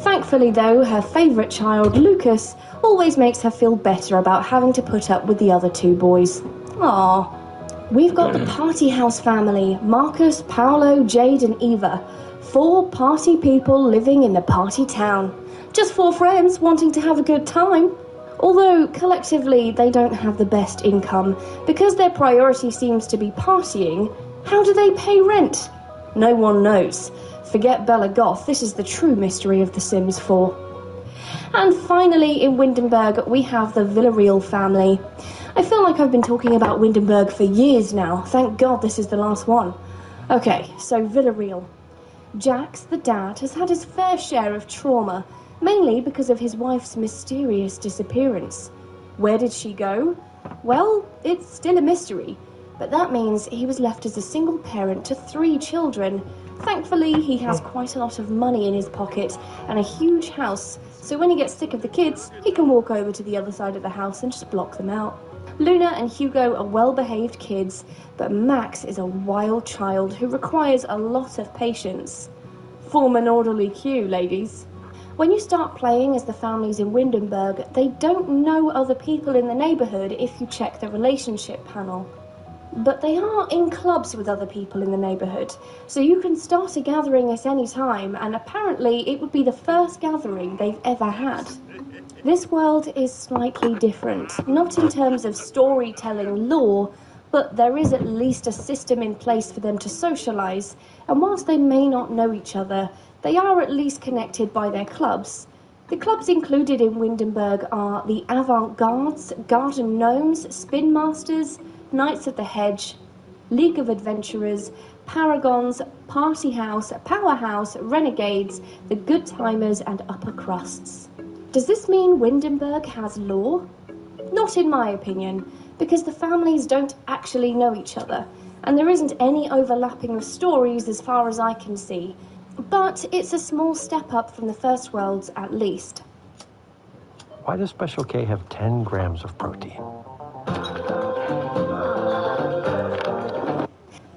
Thankfully though, her favourite child, Lucas, always makes her feel better about having to put up with the other 2 boys. Aww. We've got the Party House family: Marcus, Paolo, Jade and Eva. 4 party people living in the party town. Just 4 friends wanting to have a good time. Although, collectively, they don't have the best income. Because their priority seems to be partying, how do they pay rent? No one knows. Forget Bella Goth, this is the true mystery of The Sims 4. And finally, in Windenburg, we have the Villarreal family. I feel like I've been talking about Windenburg for years now. Thank God this is the last one. Okay, so Villarreal. Jax, the dad, has had his fair share of trauma, mainly because of his wife's mysterious disappearance. Where did she go? Well, it's still a mystery, but that means he was left as a single parent to 3 children. Thankfully, he has quite a lot of money in his pocket and a huge house, so when he gets sick of the kids, he can walk over to the other side of the house and just block them out. Luna and Hugo are well-behaved kids, but Max is a wild child who requires a lot of patience. Form an orderly queue, ladies. When you start playing as the families in Windenburg, they don't know other people in the neighbourhood if you check the relationship panel. But they are in clubs with other people in the neighbourhood, so you can start a gathering at any time, and apparently it would be the first gathering they've ever had. This world is slightly different, not in terms of storytelling lore, but there is at least a system in place for them to socialise, and whilst they may not know each other, they are at least connected by their clubs. The clubs included in Windenburg are the Avant-Gardes, Garden Gnomes, Spin Masters, Knights of the Hedge, League of Adventurers, Paragons, Party House, Powerhouse, Renegades, the Good Timers, and Upper Crusts. Does this mean Windenburg has lore? Not in my opinion, because the families don't actually know each other, and there isn't any overlapping of stories as far as I can see. But it's a small step up from the First Worlds at least. Why does Special K have 10 grams of protein?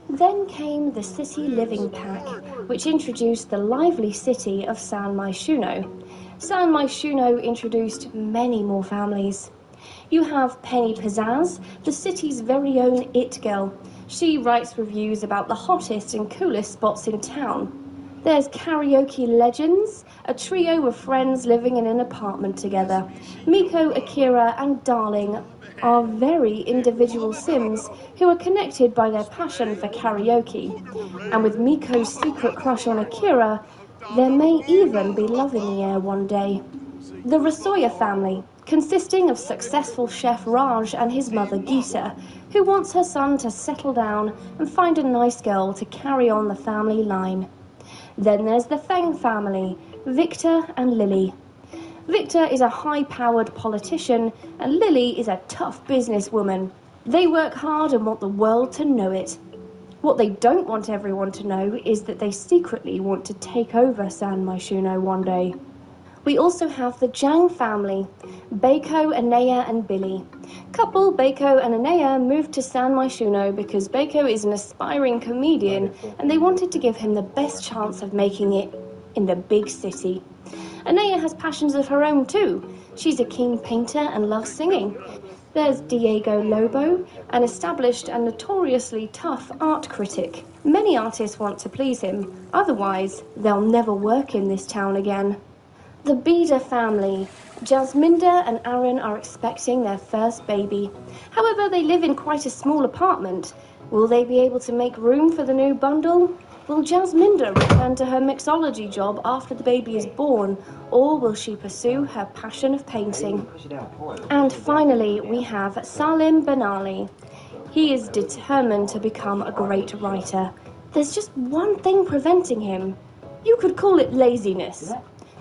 Then came the City Living Pack, which introduced the lively city of San Myshuno. San Myshuno introduced many more families. You have Penny Pizzazz, the city's very own it girl. She writes reviews about the hottest and coolest spots in town. There's Karaoke Legends, a trio of friends living in an apartment together. Miko, Akira, and Darling are very individual Sims who are connected by their passion for karaoke. And with Miko's secret crush on Akira, there may even be love in the air one day. The Rasoya family, consisting of successful chef Raj and his mother Geeta, who wants her son to settle down and find a nice girl to carry on the family line. Then there's the Feng family, Victor and Lily. Victor is a high-powered politician and Lily is a tough businesswoman. They work hard and want the world to know it. What they don't want everyone to know is that they secretly want to take over San Myshuno one day. We also have the Zhang family, Beiko, Anea and Billy. Couple Beiko and Anea moved to San Myshuno because Beiko is an aspiring comedian and they wanted to give him the best chance of making it in the big city. Anea has passions of her own too. She's a keen painter and loves singing. There's Diego Lobo, an established and notoriously tough art critic. Many artists want to please him, otherwise they'll never work in this town again. The Beda family. Jasminda and Aaron are expecting their first baby. However, they live in quite a small apartment. Will they be able to make room for the new bundle? Will Jasminda return to her mixology job after the baby is born, or will she pursue her passion of painting? And finally, we have Salim Benali. He is determined to become a great writer. There's just one thing preventing him. You could call it laziness.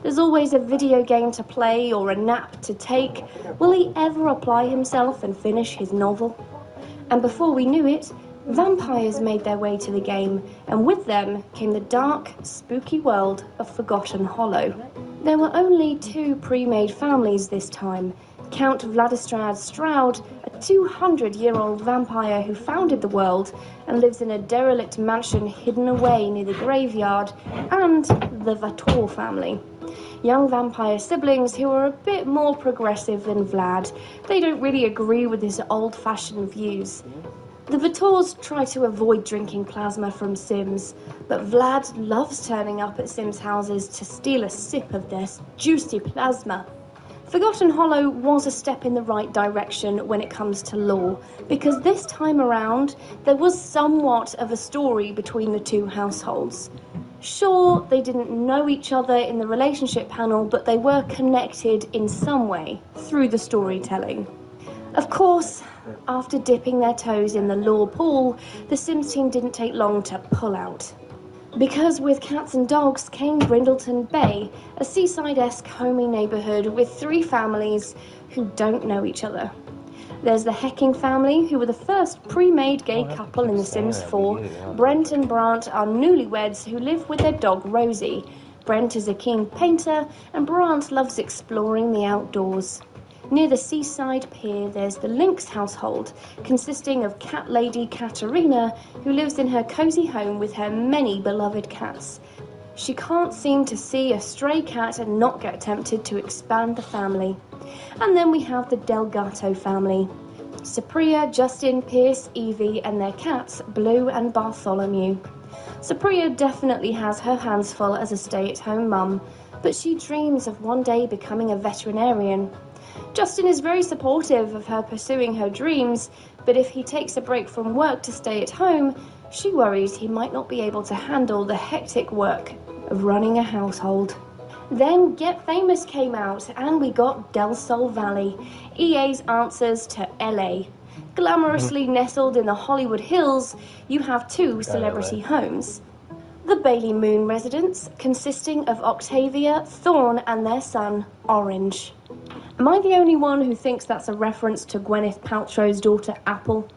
There's always a video game to play or a nap to take. Will he ever apply himself and finish his novel? And before we knew it, vampires made their way to the game, and with them came the dark, spooky world of Forgotten Hollow. There were only 2 pre-made families this time. Count Vladislav Stroud, a 200-year-old vampire who founded the world and lives in a derelict mansion hidden away near the graveyard, and the Vator family. Young vampire siblings who are a bit more progressive than Vlad. They don't really agree with his old-fashioned views. The Vators try to avoid drinking plasma from Sims, but Vlad loves turning up at Sims' houses to steal a sip of their juicy plasma. Forgotten Hollow was a step in the right direction when it comes to lore, because this time around there was somewhat of a story between the 2 households. Sure, they didn't know each other in the relationship panel, but they were connected in some way through the storytelling. Of course, after dipping their toes in the law pool, the Sims team didn't take long to pull out. Because with cats and dogs came Brindleton Bay, a seaside-esque homey neighbourhood with 3 families who don't know each other. There's the Hecking family, who were the first pre-made gay couple in The Sims 4. Brent and Brant are newlyweds who live with their dog Rosie. Brent is a keen painter, and Brant loves exploring the outdoors. Near the seaside pier, there's the Lynx household, consisting of cat lady Katerina, who lives in her cosy home with her many beloved cats. She can't seem to see a stray cat and not get tempted to expand the family. And then we have the Delgato family. Cypria, Justin, Pierce, Evie, and their cats, Blue and Bartholomew. Cypria definitely has her hands full as a stay-at-home mum, but she dreams of one day becoming a veterinarian. Justin is very supportive of her pursuing her dreams, but if he takes a break from work to stay at home, she worries he might not be able to handle the hectic work of running a household. Then Get Famous came out, and we got Del Sol Valley, EA's answers to LA. Glamorously nestled in the Hollywood Hills, you have 2 celebrity homes. The Bailey Moon residence, consisting of Octavia, Thorne, and their son, Orange. Am I the only one who thinks that's a reference to Gwyneth Paltrow's daughter, Apple?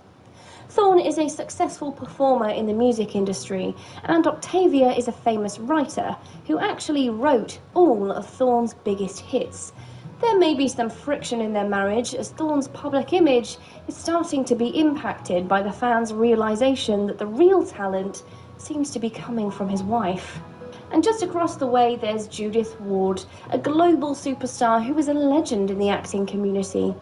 Thorne is a successful performer in the music industry, and Octavia is a famous writer who actually wrote all of Thorne's biggest hits. There may be some friction in their marriage, as Thorne's public image is starting to be impacted by the fans' realisation that the real talent seems to be coming from his wife. And just across the way, there's Judith Ward, a global superstar who is a legend in the acting community.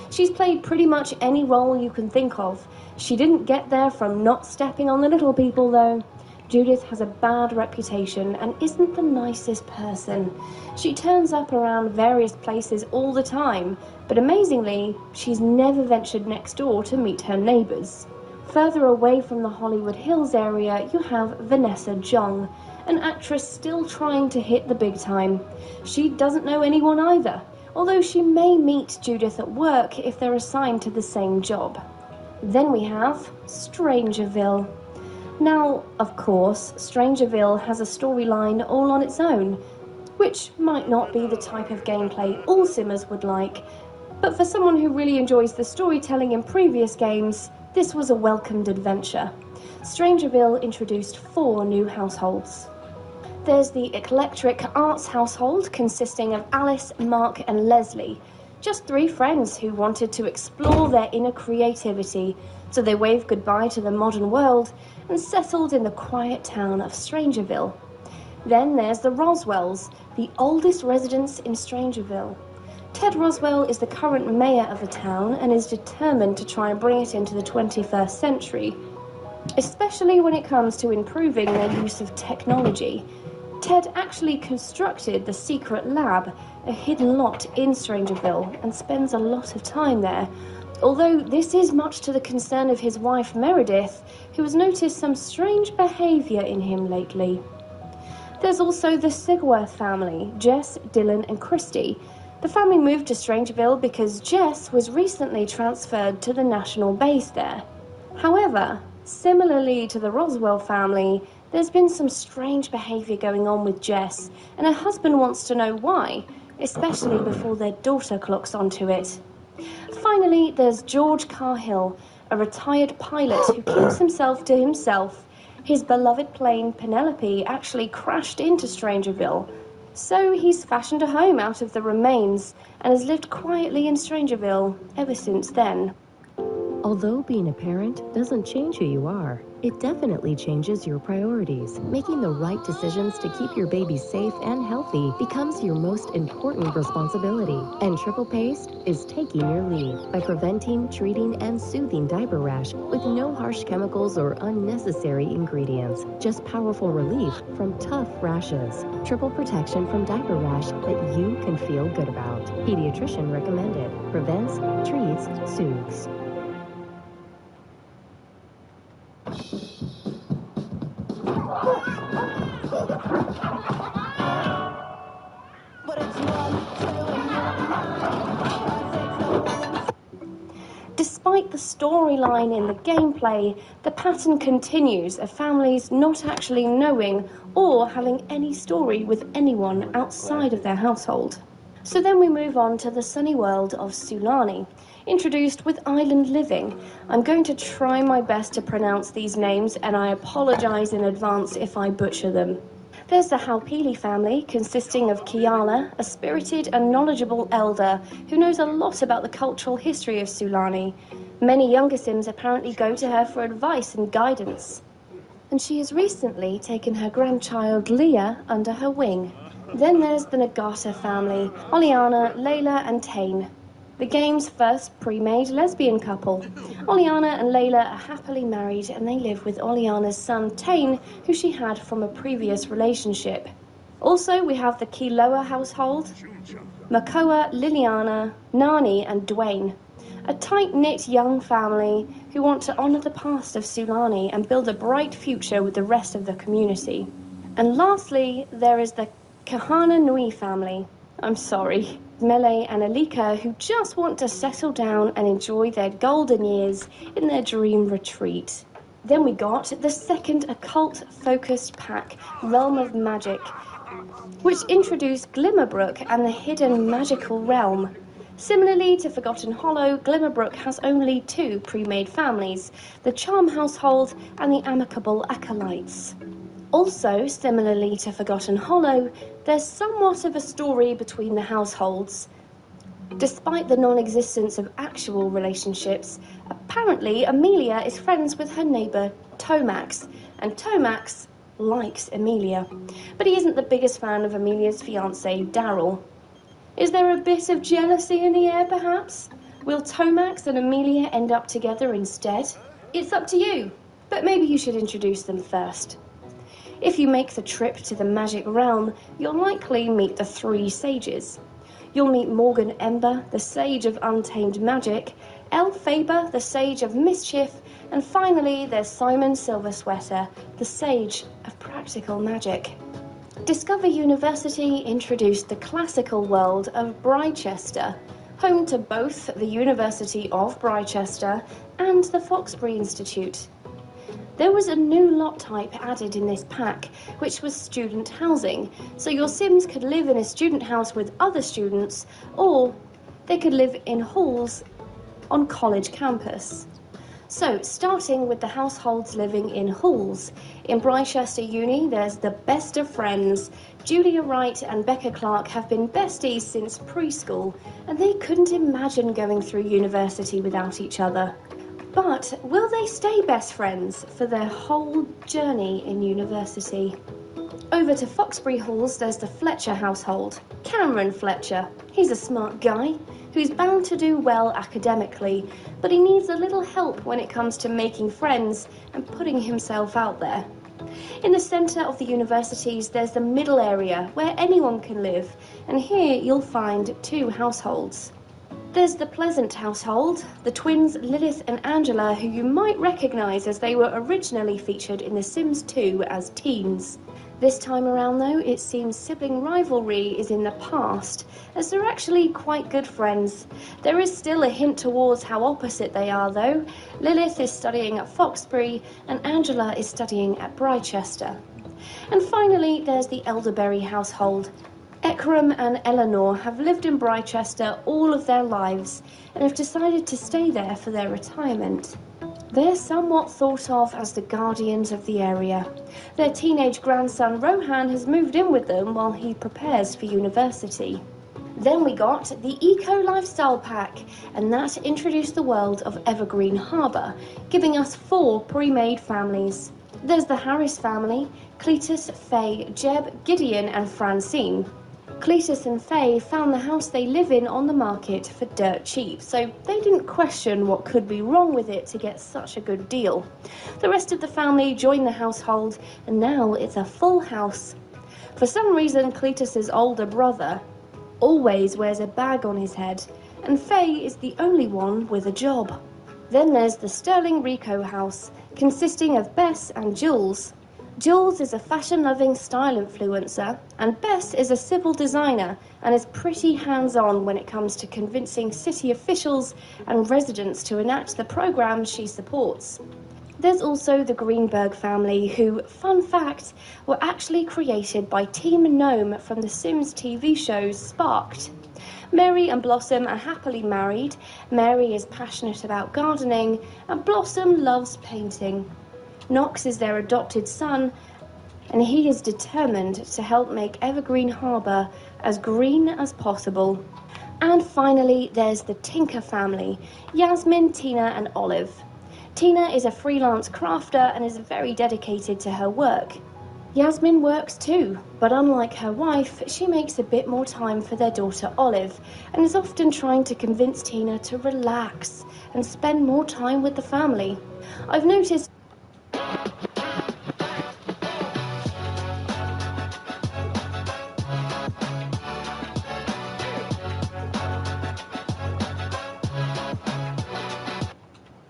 She's played pretty much any role you can think of. She didn't get there from not stepping on the little people, though. Judith has a bad reputation and isn't the nicest person. She turns up around various places all the time, but amazingly, she's never ventured next door to meet her neighbours. Further away from the Hollywood Hills area, you have Vanessa Jong, an actress still trying to hit the big time. She doesn't know anyone either, although she may meet Judith at work if they're assigned to the same job. Then we have Strangerville. Now, of course, Strangerville has a storyline all on its own, which might not be the type of gameplay all Simmers would like, but for someone who really enjoys the storytelling in previous games, this was a welcomed adventure. Strangerville introduced 4 new households. There's the eclectic arts household, consisting of Alice, Mark, and Leslie. Just 3 friends who wanted to explore their inner creativity, so they waved goodbye to the modern world and settled in the quiet town of Strangerville. Then there's the Roswells, the oldest residents in Strangerville. Ted Roswell is the current mayor of the town and is determined to try and bring it into the 21st century, especially when it comes to improving their use of technology. Ted actually constructed the secret lab, a hidden lot in Strangerville, and spends a lot of time there, although this is much to the concern of his wife Meredith, who has noticed some strange behaviour in him lately. There's also the Sigworth family, Jess, Dylan, and Christy. The family moved to Strangerville because Jess was recently transferred to the national base there. However, similarly to the Roswell family, there's been some strange behaviour going on with Jess, and her husband wants to know why, especially before their daughter clocks onto it. Finally, there's George Carhill, a retired pilot who keeps himself to himself. His beloved plane, Penelope, actually crashed into Strangerville, so he's fashioned a home out of the remains and has lived quietly in Strangerville ever since then. Although being a parent doesn't change who you are, it definitely changes your priorities. Making the right decisions to keep your baby safe and healthy becomes your most important responsibility. And Triple Paste is taking your lead by preventing, treating, and soothing diaper rash with no harsh chemicals or unnecessary ingredients. Just powerful relief from tough rashes. Triple protection from diaper rash that you can feel good about. Pediatrician recommended. Prevents, treats, soothes. despite the storyline in the gameplay, the pattern continues of families not actually knowing or having any story with anyone outside of their household. So then we move on to the sunny world of Sulani, introduced with island living. I'm going to try my best to pronounce these names, and I apologise in advance if I butcher them. There's the Halpili family, consisting of Kiala, a spirited and knowledgeable elder who knows a lot about the cultural history of Sulani. Many younger Sims apparently go to her for advice and guidance. And she has recently taken her grandchild Leah under her wing. Then there's the Nagata family, Oleana, Layla and Tane. The game's first pre-made lesbian couple. Oleana and Layla are happily married and they live with Oleana's son Tane, who she had from a previous relationship. Also, we have the Kiloa household, Makoa, Liliana, Nani and Dwayne. A tight-knit young family who want to honour the past of Sulani and build a bright future with the rest of the community. And lastly, there is the Kahana Nui family. I'm sorry. Mele and Alika, who just want to settle down and enjoy their golden years in their dream retreat. Then we got the second occult-focused pack, Realm of Magic, which introduced Glimmerbrook and the hidden magical realm. Similarly to Forgotten Hollow, Glimmerbrook has only two pre-made families, the Charm Household and the Amicable Acolytes. Also, similarly to Forgotten Hollow, there's somewhat of a story between the households. Despite the non-existence of actual relationships, apparently Amelia is friends with her neighbour Tomax, and Tomax likes Amelia, but he isn't the biggest fan of Amelia's fiancé Daryl. Is there a bit of jealousy in the air, perhaps? Will Tomax and Amelia end up together instead? It's up to you, but maybe you should introduce them first. If you make the trip to the Magic Realm, you'll likely meet the three sages. You'll meet Morgan Ember, the Sage of Untamed Magic, Elle Faber, the Sage of Mischief, and finally there's Simon Silversweater, the Sage of Practical Magic. Discover University introduced the classical world of Brychester, home to both the University of Brychester and the Foxbury Institute. There was a new lot type added in this pack, which was student housing, so your Sims could live in a student house with other students, or they could live in halls on college campus. So, starting with the households living in halls. In Brychester Uni, there's the best of friends. Julia Wright and Becca Clark have been besties since preschool, and they couldn't imagine going through university without each other. But will they stay best friends for their whole journey in university? Over to Foxbury Halls, there's the Fletcher household. Cameron Fletcher. He's a smart guy who's bound to do well academically, but he needs a little help when it comes to making friends and putting himself out there. In the centre of the universities, there's the middle area where anyone can live, and here you'll find two households. There's the Pleasant household, the twins Lilith and Angela, who you might recognise as they were originally featured in The Sims 2 as teens. This time around though, it seems sibling rivalry is in the past, as they're actually quite good friends. There is still a hint towards how opposite they are though. Lilith is studying at Foxbury and Angela is studying at Brychester. And finally, there's the Elderberry household. Ekram and Eleanor have lived in Brychester all of their lives and have decided to stay there for their retirement. They're somewhat thought of as the guardians of the area. Their teenage grandson Rohan has moved in with them while he prepares for university. Then we got the Eco Lifestyle Pack, and that introduced the world of Evergreen Harbour, giving us 4 pre-made families. There's the Harris family, Cletus, Faye, Jeb, Gideon and Francine. Cletus and Faye found the house they live in on the market for dirt cheap, so they didn't question what could be wrong with it to get such a good deal. The rest of the family joined the household, and now it's a full house. For some reason, Cletus's older brother always wears a bag on his head, and Faye is the only one with a job. Then there's the Sterling Rico house, consisting of Bess and Jules. Jules is a fashion-loving style influencer, and Bess is a civil designer and is pretty hands-on when it comes to convincing city officials and residents to enact the programs she supports. There's also the Greenberg family, who, fun fact, were actually created by Team Gnome from the Sims TV shows Sparked. Mary and Blossom are happily married. Mary is passionate about gardening, and Blossom loves painting. Knox is their adopted son, and he is determined to help make Evergreen Harbour as green as possible. And finally, there's the Tinker family, Yasmin, Tina and Olive. Tina is a freelance crafter and is very dedicated to her work. Yasmin works too, but unlike her wife, she makes a bit more time for their daughter Olive and is often trying to convince Tina to relax and spend more time with the family. I've noticed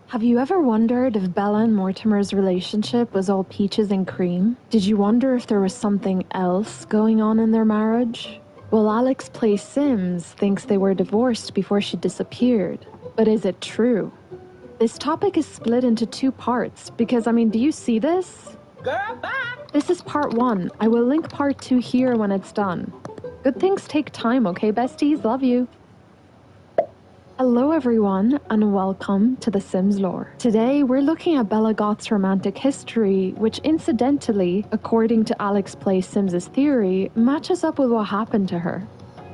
Have you ever wondered if Bella and Mortimer's relationship was all peaches and cream? Did you wonder if there was something else going on in their marriage? Well, Alex Plays Sims thinks they were divorced before she disappeared. But is it true? This topic is split into two parts because, do you see this? Girl, bye. This is part 1. I will link part 2 here when it's done. Good things take time, okay, besties? Love you. Hello everyone, and welcome to The Sims Lore. Today we're looking at Bella Goth's romantic history, which incidentally, according to Alex Plays Sims' theory, matches up with what happened to her.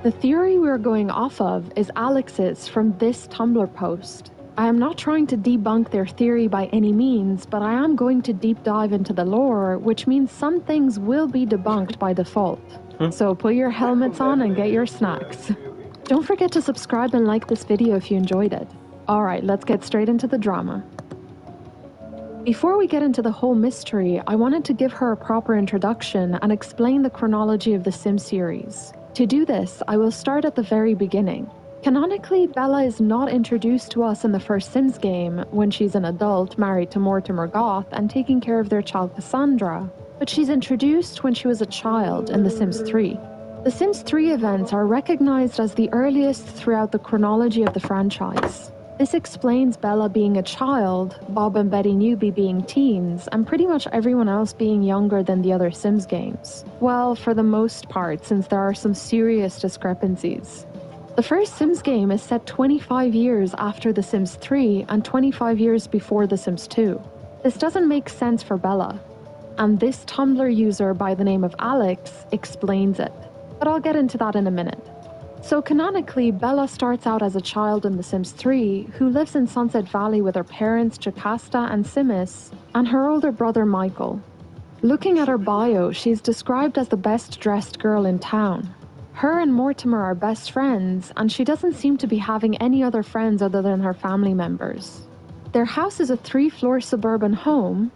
The theory we're going off of is Alex's from this Tumblr post. I am not trying to debunk their theory by any means, but I am going to deep dive into the lore, which means some things will be debunked by default. So put your helmets on and get your snacks. Don't forget to subscribe and like this video if you enjoyed it. Alright, let's get straight into the drama. Before we get into the whole mystery, I wanted to give her a proper introduction and explain the chronology of the Sims series. To do this, I will start at the very beginning. Canonically, Bella is not introduced to us in the first Sims game, when she's an adult married to Mortimer Goth and taking care of their child Cassandra, but she's introduced when she was a child in The Sims 3. The Sims 3 events are recognized as the earliest throughout the chronology of the franchise. This explains Bella being a child, Bob and Betty Newby being teens, and pretty much everyone else being younger than the other Sims games. Well, for the most part, since there are some serious discrepancies. The first Sims game is set 25 years after The Sims 3 and 25 years before The Sims 2. This doesn't make sense for Bella, and this Tumblr user by the name of Alex explains it. But I'll get into that in a minute. So canonically, Bella starts out as a child in The Sims 3 who lives in Sunset Valley with her parents Jocasta and Simis and her older brother Michael. Looking at her bio, she's described as the best dressed girl in town. Her and Mortimer are best friends, and she doesn't seem to be having any other friends other than her family members. Their house is a 3-floor suburban home,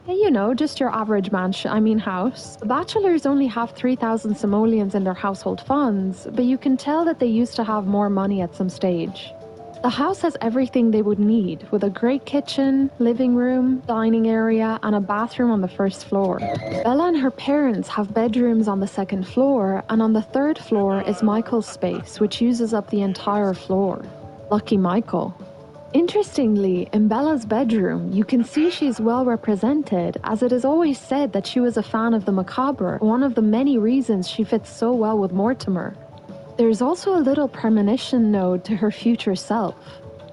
just your average house. The bachelors only have 3,000 simoleons in their household funds, but you can tell that they used to have more money at some stage. The house has everything they would need, with a great kitchen, living room, dining area, and a bathroom on the first floor. Bella and her parents have bedrooms on the second floor, and on the third floor is Michael's space, which uses up the entire floor. Lucky Michael. Interestingly, in Bella's bedroom, you can see she's well represented, as it is always said that she was a fan of the macabre, one of the many reasons she fits so well with Mortimer. There's also a little premonition node to her future self,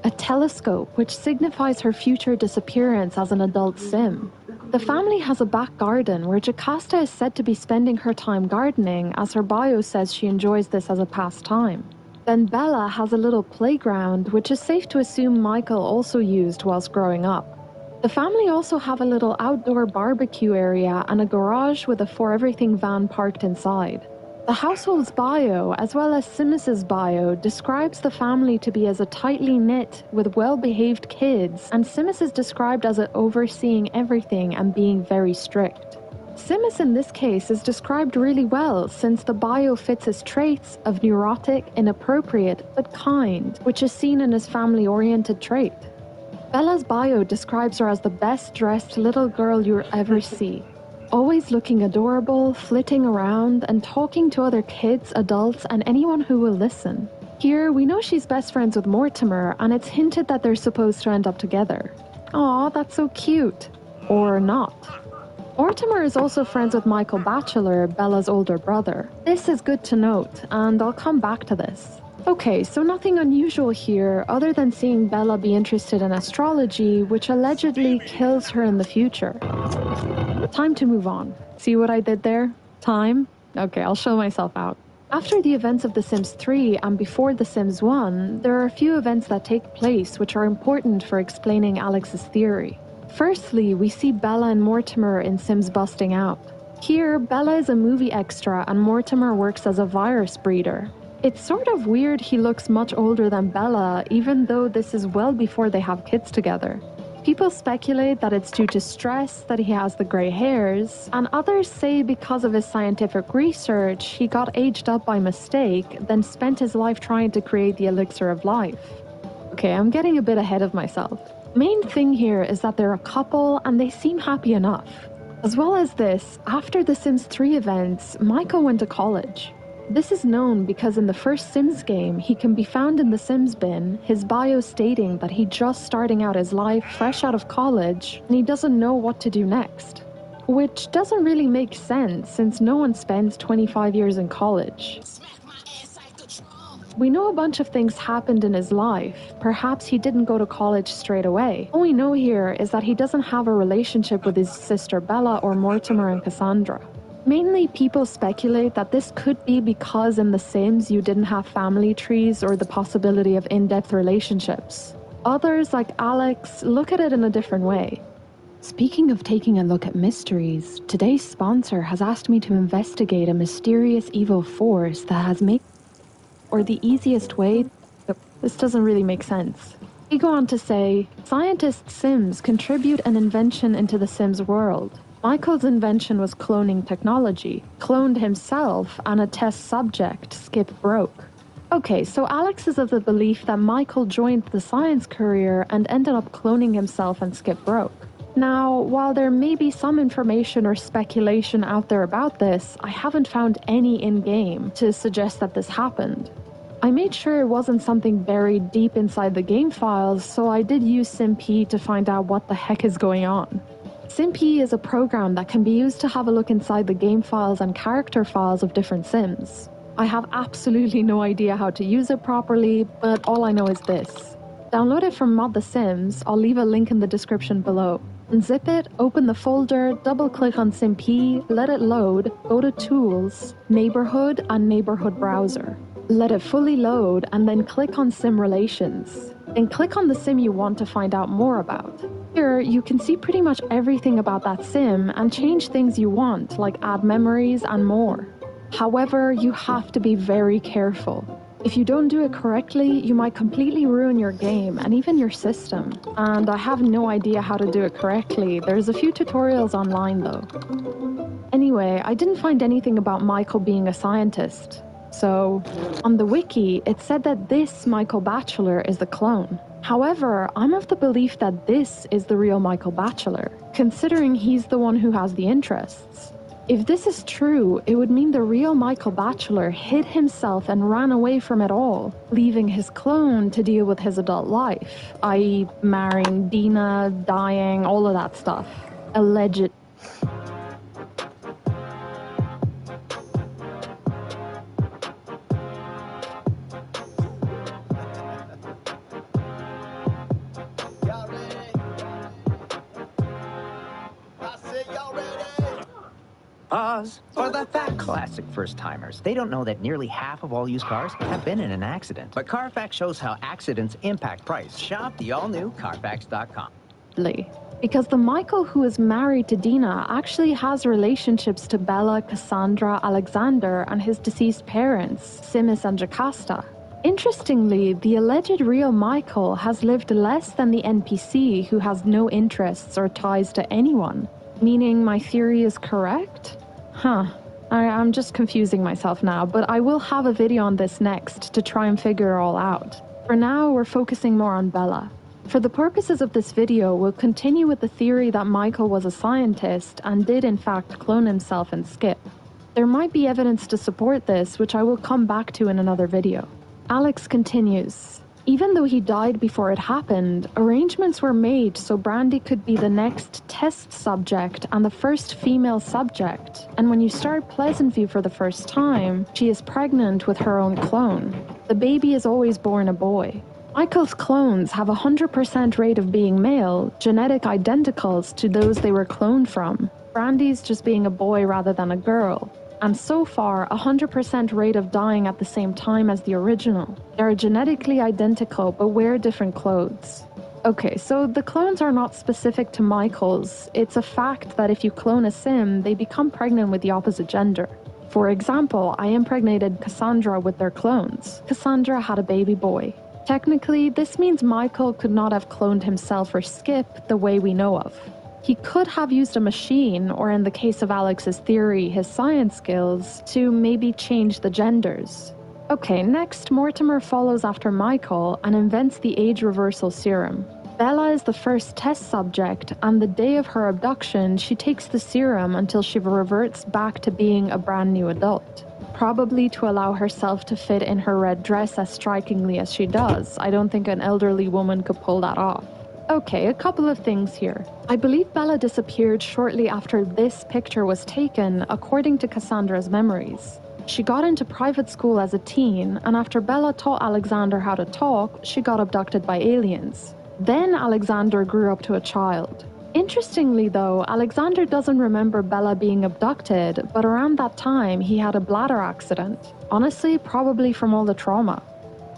a telescope which signifies her future disappearance as an adult sim. The family has a back garden where Jocasta is said to be spending her time gardening, as her bio says she enjoys this as a pastime. Then Bella has a little playground, which is safe to assume Michael also used whilst growing up. The family also have a little outdoor barbecue area and a garage with a For Everything van parked inside. The household's bio, as well as Simis's bio, describes the family to be as a tightly knit with well-behaved kids, and Simis is described as overseeing everything and being very strict. Simis in this case is described really well, since the bio fits his traits of neurotic, inappropriate, but kind, which is seen in his family-oriented trait. Bella's bio describes her as the best-dressed little girl you'll ever see. always looking adorable, flitting around, and talking to other kids, adults, and anyone who will listen. Here, we know she's best friends with Mortimer, and it's hinted that they're supposed to end up together. Aw, that's so cute. Or not. Mortimer is also friends with Michael Batchelor, Bella's older brother. This is good to note, and I'll come back to this. Okay, so nothing unusual here other than seeing Bella be interested in astrology, which allegedly kills her in the future. Time to move on. See what I did there? Time? Okay, I'll show myself out. After the events of The Sims 3 and before The Sims 1, there are a few events that take place which are important for explaining Alex's theory. Firstly, we see Bella and Mortimer in Sims Busting Out. Here, Bella is a movie extra and Mortimer works as a virus breeder. It's sort of weird he looks much older than Bella, even though this is well before they have kids together. People speculate that it's due to stress that he has the grey hairs, and others say because of his scientific research, he got aged up by mistake, then spent his life trying to create the elixir of life. Okay, I'm getting a bit ahead of myself. Main thing here is that they're a couple and they seem happy enough. As well as this, after the Sims 3 events, Michael went to college. This is known because in the first Sims game, he can be found in the Sims bin, his bio stating that he's just starting out his life fresh out of college and he doesn't know what to do next. Which doesn't really make sense since no one spends 25 years in college. We know a bunch of things happened in his life. Perhaps he didn't go to college straight away. All we know here is that he doesn't have a relationship with his sister Bella or Mortimer and Cassandra. Mainly, people speculate that this could be because in The Sims you didn't have family trees or the possibility of in-depth relationships. Others, like Alex, look at it in a different way. Speaking of taking a look at mysteries, today's sponsor has asked me to investigate a mysterious evil force that has made... or the easiest way... This doesn't really make sense. They go on to say, scientist Sims contribute an invention into the Sims world. Michael's invention was cloning technology. Cloned himself and a test subject, Skip, broke. Okay, so Alex is of the belief that Michael joined the science career and ended up cloning himself and Skip broke. Now, while there may be some information or speculation out there about this, I haven't found any in-game to suggest that this happened. I made sure it wasn't something buried deep inside the game files, so I did use SimP to find out what the heck is going on. SimP is a program that can be used to have a look inside the game files and character files of different Sims. I have absolutely no idea how to use it properly, but all I know is this. Download it from Mod The Sims, I'll leave a link in the description below. Unzip it, open the folder, double-click on SimP, let it load, go to Tools, Neighborhood, and Neighborhood Browser. Let it fully load, and then click on Sim Relations. Then click on the sim you want to find out more about. Here, you can see pretty much everything about that sim and change things you want, like add memories and more. However, you have to be very careful. If you don't do it correctly, you might completely ruin your game and even your system. And I have no idea how to do it correctly. There's a few tutorials online though. Anyway, I didn't find anything about Michael being a scientist. So, on the wiki, it said that this Michael Batchelor is the clone. However, I'm of the belief that this is the real Michael Batchelor, considering he's the one who has the interests. If this is true, it would mean the real Michael Batchelor hid himself and ran away from it all, leaving his clone to deal with his adult life, i.e. marrying Dina, dying, all of that stuff. Alleged. Pause for the fact. Classic first-timers. They don't know that nearly half of all used cars have been in an accident. But Carfax shows how accidents impact price. Shop the all-new Carfax.com. Because the Michael who is married to Dina actually has relationships to Bella, Cassandra, Alexander, and his deceased parents, Simis and Jocasta. Interestingly, the alleged real Michael has lived less than the NPC who has no interests or ties to anyone. Meaning my theory is correct? I'm just confusing myself now, but I will have a video on this next to try and figure it all out. For now, we're focusing more on Bella. For the purposes of this video, we'll continue with the theory that Michael was a scientist and did in fact clone himself and Skip. There might be evidence to support this, which I will come back to in another video. Alex continues, even though he died before it happened, arrangements were made so Brandy could be the next test subject and the first female subject, and when you start Pleasantview for the first time, she is pregnant with her own clone. The baby is always born a boy. Michael's clones have a 100% rate of being male, genetic identicals to those they were cloned from. Brandy's just being a boy rather than a girl. And so far, 100% rate of dying at the same time as the original. They are genetically identical, but wear different clothes. Okay, so the clones are not specific to Michael's. It's a fact that if you clone a sim, they become pregnant with the opposite gender. For example, I impregnated Cassandra with their clones. Cassandra had a baby boy. Technically, this means Michael could not have cloned himself or Skip the way we know of. He could have used a machine, or in the case of Alex's theory, his science skills, to maybe change the genders. Okay, next, Mortimer follows after Michael and invents the age reversal serum. Bella is the first test subject, and the day of her abduction, she takes the serum until she reverts back to being a brand new adult. Probably to allow herself to fit in her red dress as strikingly as she does. I don't think an elderly woman could pull that off. Okay, a couple of things here. I believe Bella disappeared shortly after this picture was taken, according to Cassandra's memories. She got into private school as a teen, and after Bella taught Alexander how to talk, she got abducted by aliens. Then Alexander grew up to a child. Interestingly though, Alexander doesn't remember Bella being abducted, but around that time he had a bladder accident. Honestly, probably from all the trauma.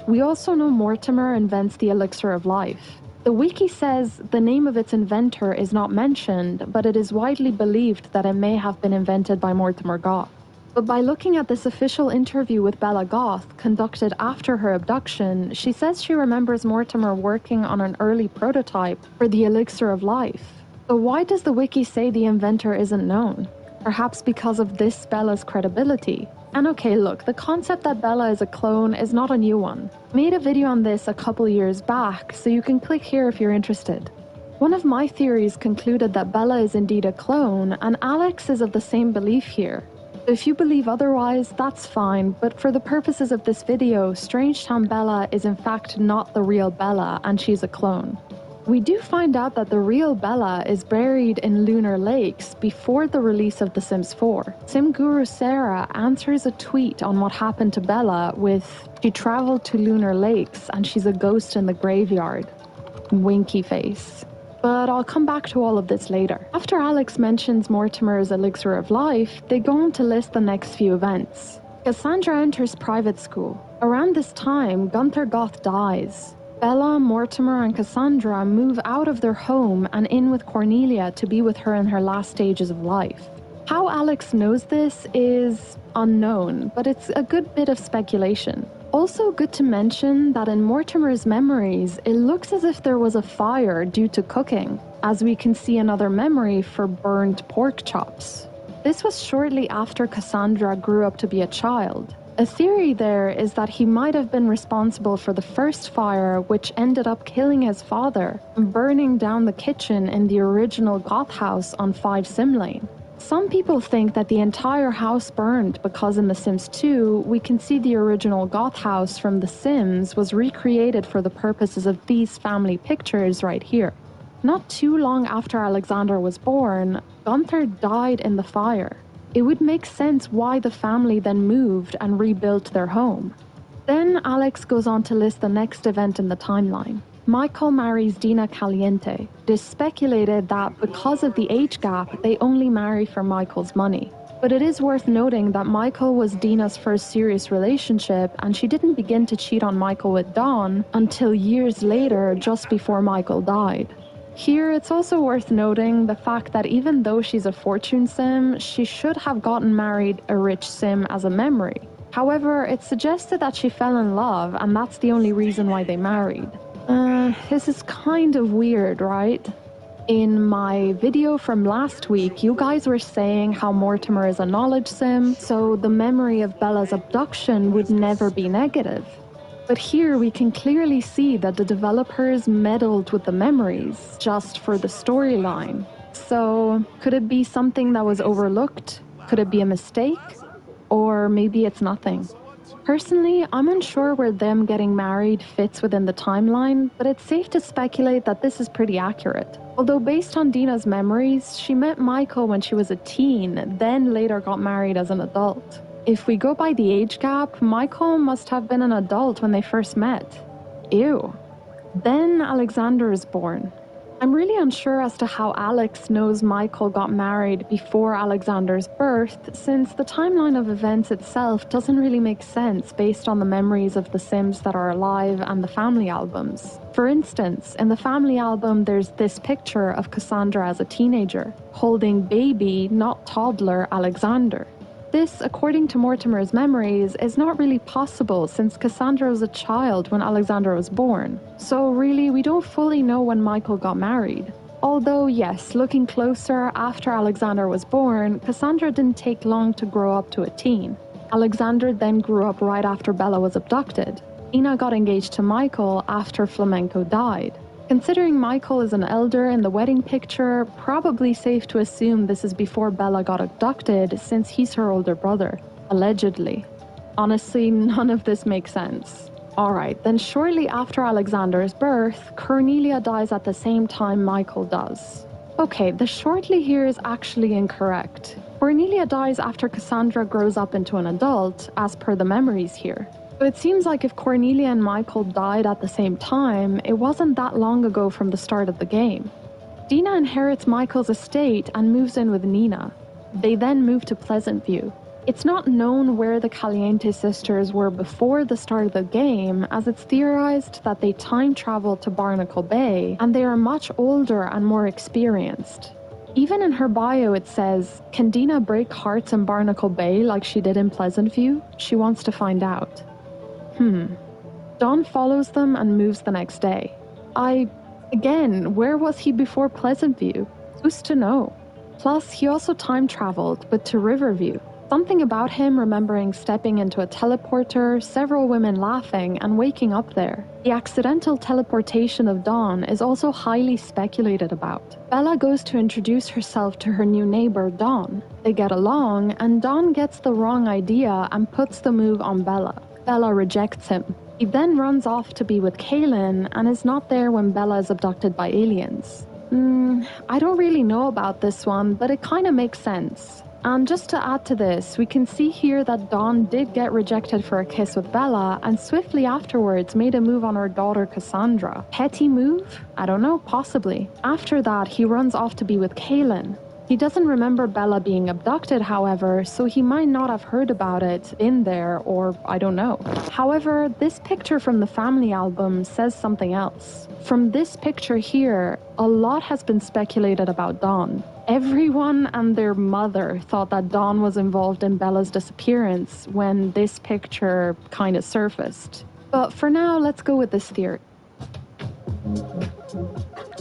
We also know Mortimer invents the elixir of life. The wiki says the name of its inventor is not mentioned, but it is widely believed that it may have been invented by Mortimer Goth. But by looking at this official interview with Bella Goth, conducted after her abduction, she says she remembers Mortimer working on an early prototype for the elixir of life. So why does the wiki say the inventor isn't known? Perhaps because of this Bella's credibility. And okay, look, the concept that Bella is a clone is not a new one. I made a video on this a couple years back, so you can click here if you're interested. One of my theories concluded that Bella is indeed a clone, and Alex is of the same belief here. If you believe otherwise, that's fine, but for the purposes of this video, Strangetown Bella is in fact not the real Bella, and she's a clone. We do find out that the real Bella is buried in Lunar Lakes before the release of The Sims 4. Sim Guru Sarah answers a tweet on what happened to Bella with, "She traveled to Lunar Lakes and she's a ghost in the graveyard." Winky face. But I'll come back to all of this later. After Alex mentions Mortimer's elixir of life, they go on to list the next few events. Cassandra enters private school. Around this time, Gunther Goth dies. Bella, Mortimer, and Cassandra move out of their home and in with Cornelia to be with her in her last stages of life. How Alex knows this is unknown, but it's a good bit of speculation. Also good to mention that in Mortimer's memories, it looks as if there was a fire due to cooking, as we can see another memory for burned pork chops. This was shortly after Cassandra grew up to be a child. A theory there is that he might have been responsible for the first fire, which ended up killing his father and burning down the kitchen in the original Goth house on 5 Sim Lane. Some people think that the entire house burned because in The Sims 2, we can see the original Goth house from The Sims was recreated for the purposes of these family pictures right here. Not too long after Alexander was born, Gunther died in the fire. It would make sense why the family then moved and rebuilt their home. Then Alex goes on to list the next event in the timeline. Michael marries Dina Caliente. It is speculated that because of the age gap, they only marry for Michael's money. But it is worth noting that Michael was Dina's first serious relationship, and she didn't begin to cheat on Michael with Dawn until years later, just before Michael died. Here, it's also worth noting the fact that even though she's a fortune sim, she should have gotten married a rich sim as a memory. However, it's suggested that she fell in love, and that's the only reason why they married. This is kind of weird, right? In my video from last week, you guys were saying how Mortimer is a knowledge sim, so the memory of Bella's abduction would never be negative. But here we can clearly see that the developers meddled with the memories just for the storyline. So, could it be something that was overlooked? Could it be a mistake? Or maybe it's nothing. Personally, I'm unsure where them getting married fits within the timeline, but it's safe to speculate that this is pretty accurate. Although based on Dina's memories, she met Michael when she was a teen, then later got married as an adult. If we go by the age gap, Michael must have been an adult when they first met. Ew. Then Alexander is born. I'm really unsure as to how Alex knows Michael got married before Alexander's birth, since the timeline of events itself doesn't really make sense based on the memories of the Sims that are alive and the family albums. For instance, in the family album there's this picture of Cassandra as a teenager, holding baby, not toddler, Alexander. This, according to Mortimer's memories, is not really possible since Cassandra was a child when Alexander was born. So really, we don't fully know when Michael got married. Although, yes, looking closer, after Alexander was born, Cassandra didn't take long to grow up to a teen. Alexander then grew up right after Bella was abducted. Ina got engaged to Michael after Flamenco died. Considering Michael is an elder in the wedding picture, probably safe to assume this is before Bella got abducted since he's her older brother, allegedly. Honestly, none of this makes sense. Alright, then shortly after Alexander's birth, Cornelia dies at the same time Michael does. Okay, the shortly here is actually incorrect. Cornelia dies after Cassandra grows up into an adult, as per the memories here. So it seems like if Cornelia and Michael died at the same time, it wasn't that long ago from the start of the game. Dina inherits Michael's estate and moves in with Nina. They then move to Pleasant View. It's not known where the Caliente sisters were before the start of the game, as it's theorized that they time traveled to Barnacle Bay, and they are much older and more experienced. Even in her bio it says, can Dina break hearts in Barnacle Bay like she did in Pleasant View? She wants to find out. Don follows them and moves the next day. Again, where was he before Pleasant View? Who's to know? Plus, he also time traveled, but to Riverview. Something about him remembering stepping into a teleporter, several women laughing, and waking up there. The accidental teleportation of Dawn is also highly speculated about. Bella goes to introduce herself to her new neighbor, Dawn. They get along, and Dawn gets the wrong idea and puts the move on Bella. Bella rejects him. He then runs off to be with Coolin and is not there when Bella is abducted by aliens. I don't really know about this one, but it kinda makes sense. And just to add to this, we can see here that Dawn did get rejected for a kiss with Bella and swiftly afterwards made a move on her daughter Cassandra. Petty move? I don't know, possibly. After that, he runs off to be with Coolin. He doesn't remember Bella being abducted, however, so he might not have heard about it in there, or I don't know. However, this picture from the family album says something else. From this picture here, a lot has been speculated about Dawn. Everyone and their mother thought that Dawn was involved in Bella's disappearance when this picture kind of surfaced. But for now, let's go with this theory.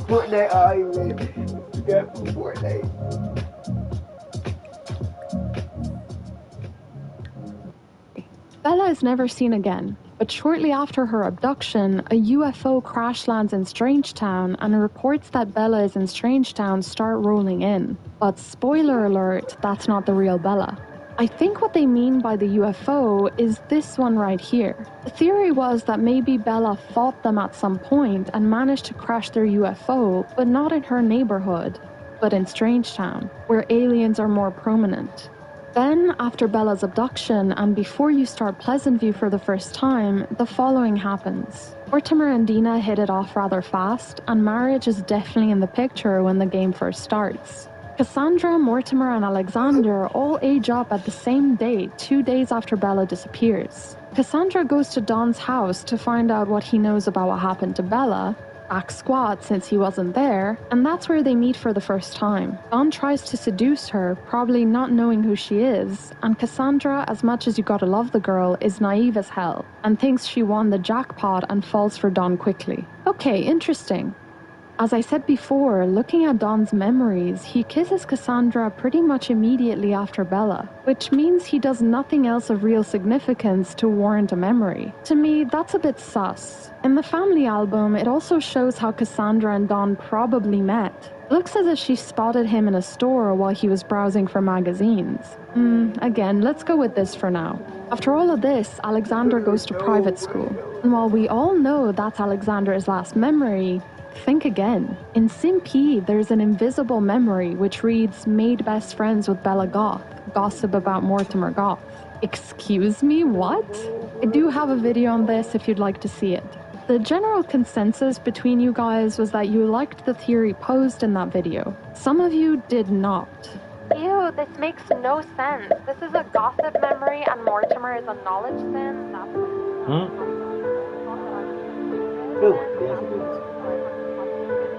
Fortnite, yeah, Fortnite. Bella is never seen again, but shortly after her abduction, a UFO crash lands in Strangetown, and reports that Bella is in Strangetown start rolling in. But spoiler alert, that's not the real Bella. I think what they mean by the UFO is this one right here. The theory was that maybe Bella fought them at some point and managed to crash their UFO, but not in her neighborhood, but in Strangetown, where aliens are more prominent. Then, after Bella's abduction, and before you start Pleasant View for the first time, the following happens. Mortimer and Dina hit it off rather fast, and marriage is definitely in the picture when the game first starts. Cassandra, Mortimer, and Alexander all age up at the same day, 2 days after Bella disappears. Cassandra goes to Don's house to find out what he knows about what happened to Bella, back squat since he wasn't there, and that's where they meet for the first time. Don tries to seduce her, probably not knowing who she is, and Cassandra, as much as you gotta love the girl, is naive as hell, and thinks she won the jackpot and falls for Don quickly. Okay, interesting. As I said before, looking at Don's memories, he kisses Cassandra pretty much immediately after Bella, which means he does nothing else of real significance to warrant a memory. To me, that's a bit sus. In the family album, it also shows how Cassandra and Don probably met. Looks as if she spotted him in a store while he was browsing for magazines. Again, let's go with this for now. After all of this, Alexander goes to private school. And while we all know that's Alexander's last memory, think again. In Sim P, there's an invisible memory which reads, made best friends with Bella Goth, gossip about Mortimer Goth. Excuse me, what? I do have a video on this if you'd like to see it. The general consensus between you guys was that you liked the theory posed in that video. Some of you did not. Ew, this makes no sense. This is a gossip memory and Mortimer is a knowledge sim.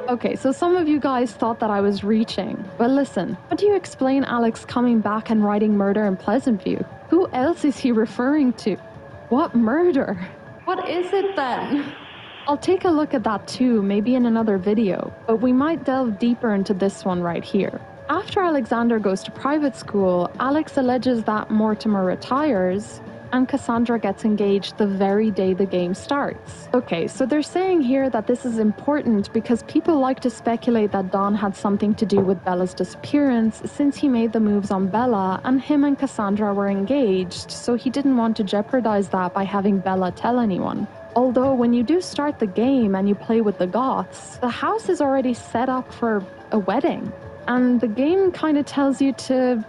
Okay, so some of you guys thought that I was reaching. But listen, how do you explain Alex coming back and writing murder in Pleasant View? Who else is he referring to? What murder? What is it then? I'll take a look at that too, maybe in another video, but we might delve deeper into this one right here. After Alexander goes to private school, Alex alleges that Mortimer retires, and Cassandra gets engaged the very day the game starts. Okay, so they're saying here that this is important because people like to speculate that Don had something to do with Bella's disappearance since he made the moves on Bella and him and Cassandra were engaged, so he didn't want to jeopardize that by having Bella tell anyone. Although when you do start the game and you play with the Goths, the house is already set up for a wedding. And the game kind of tells you to,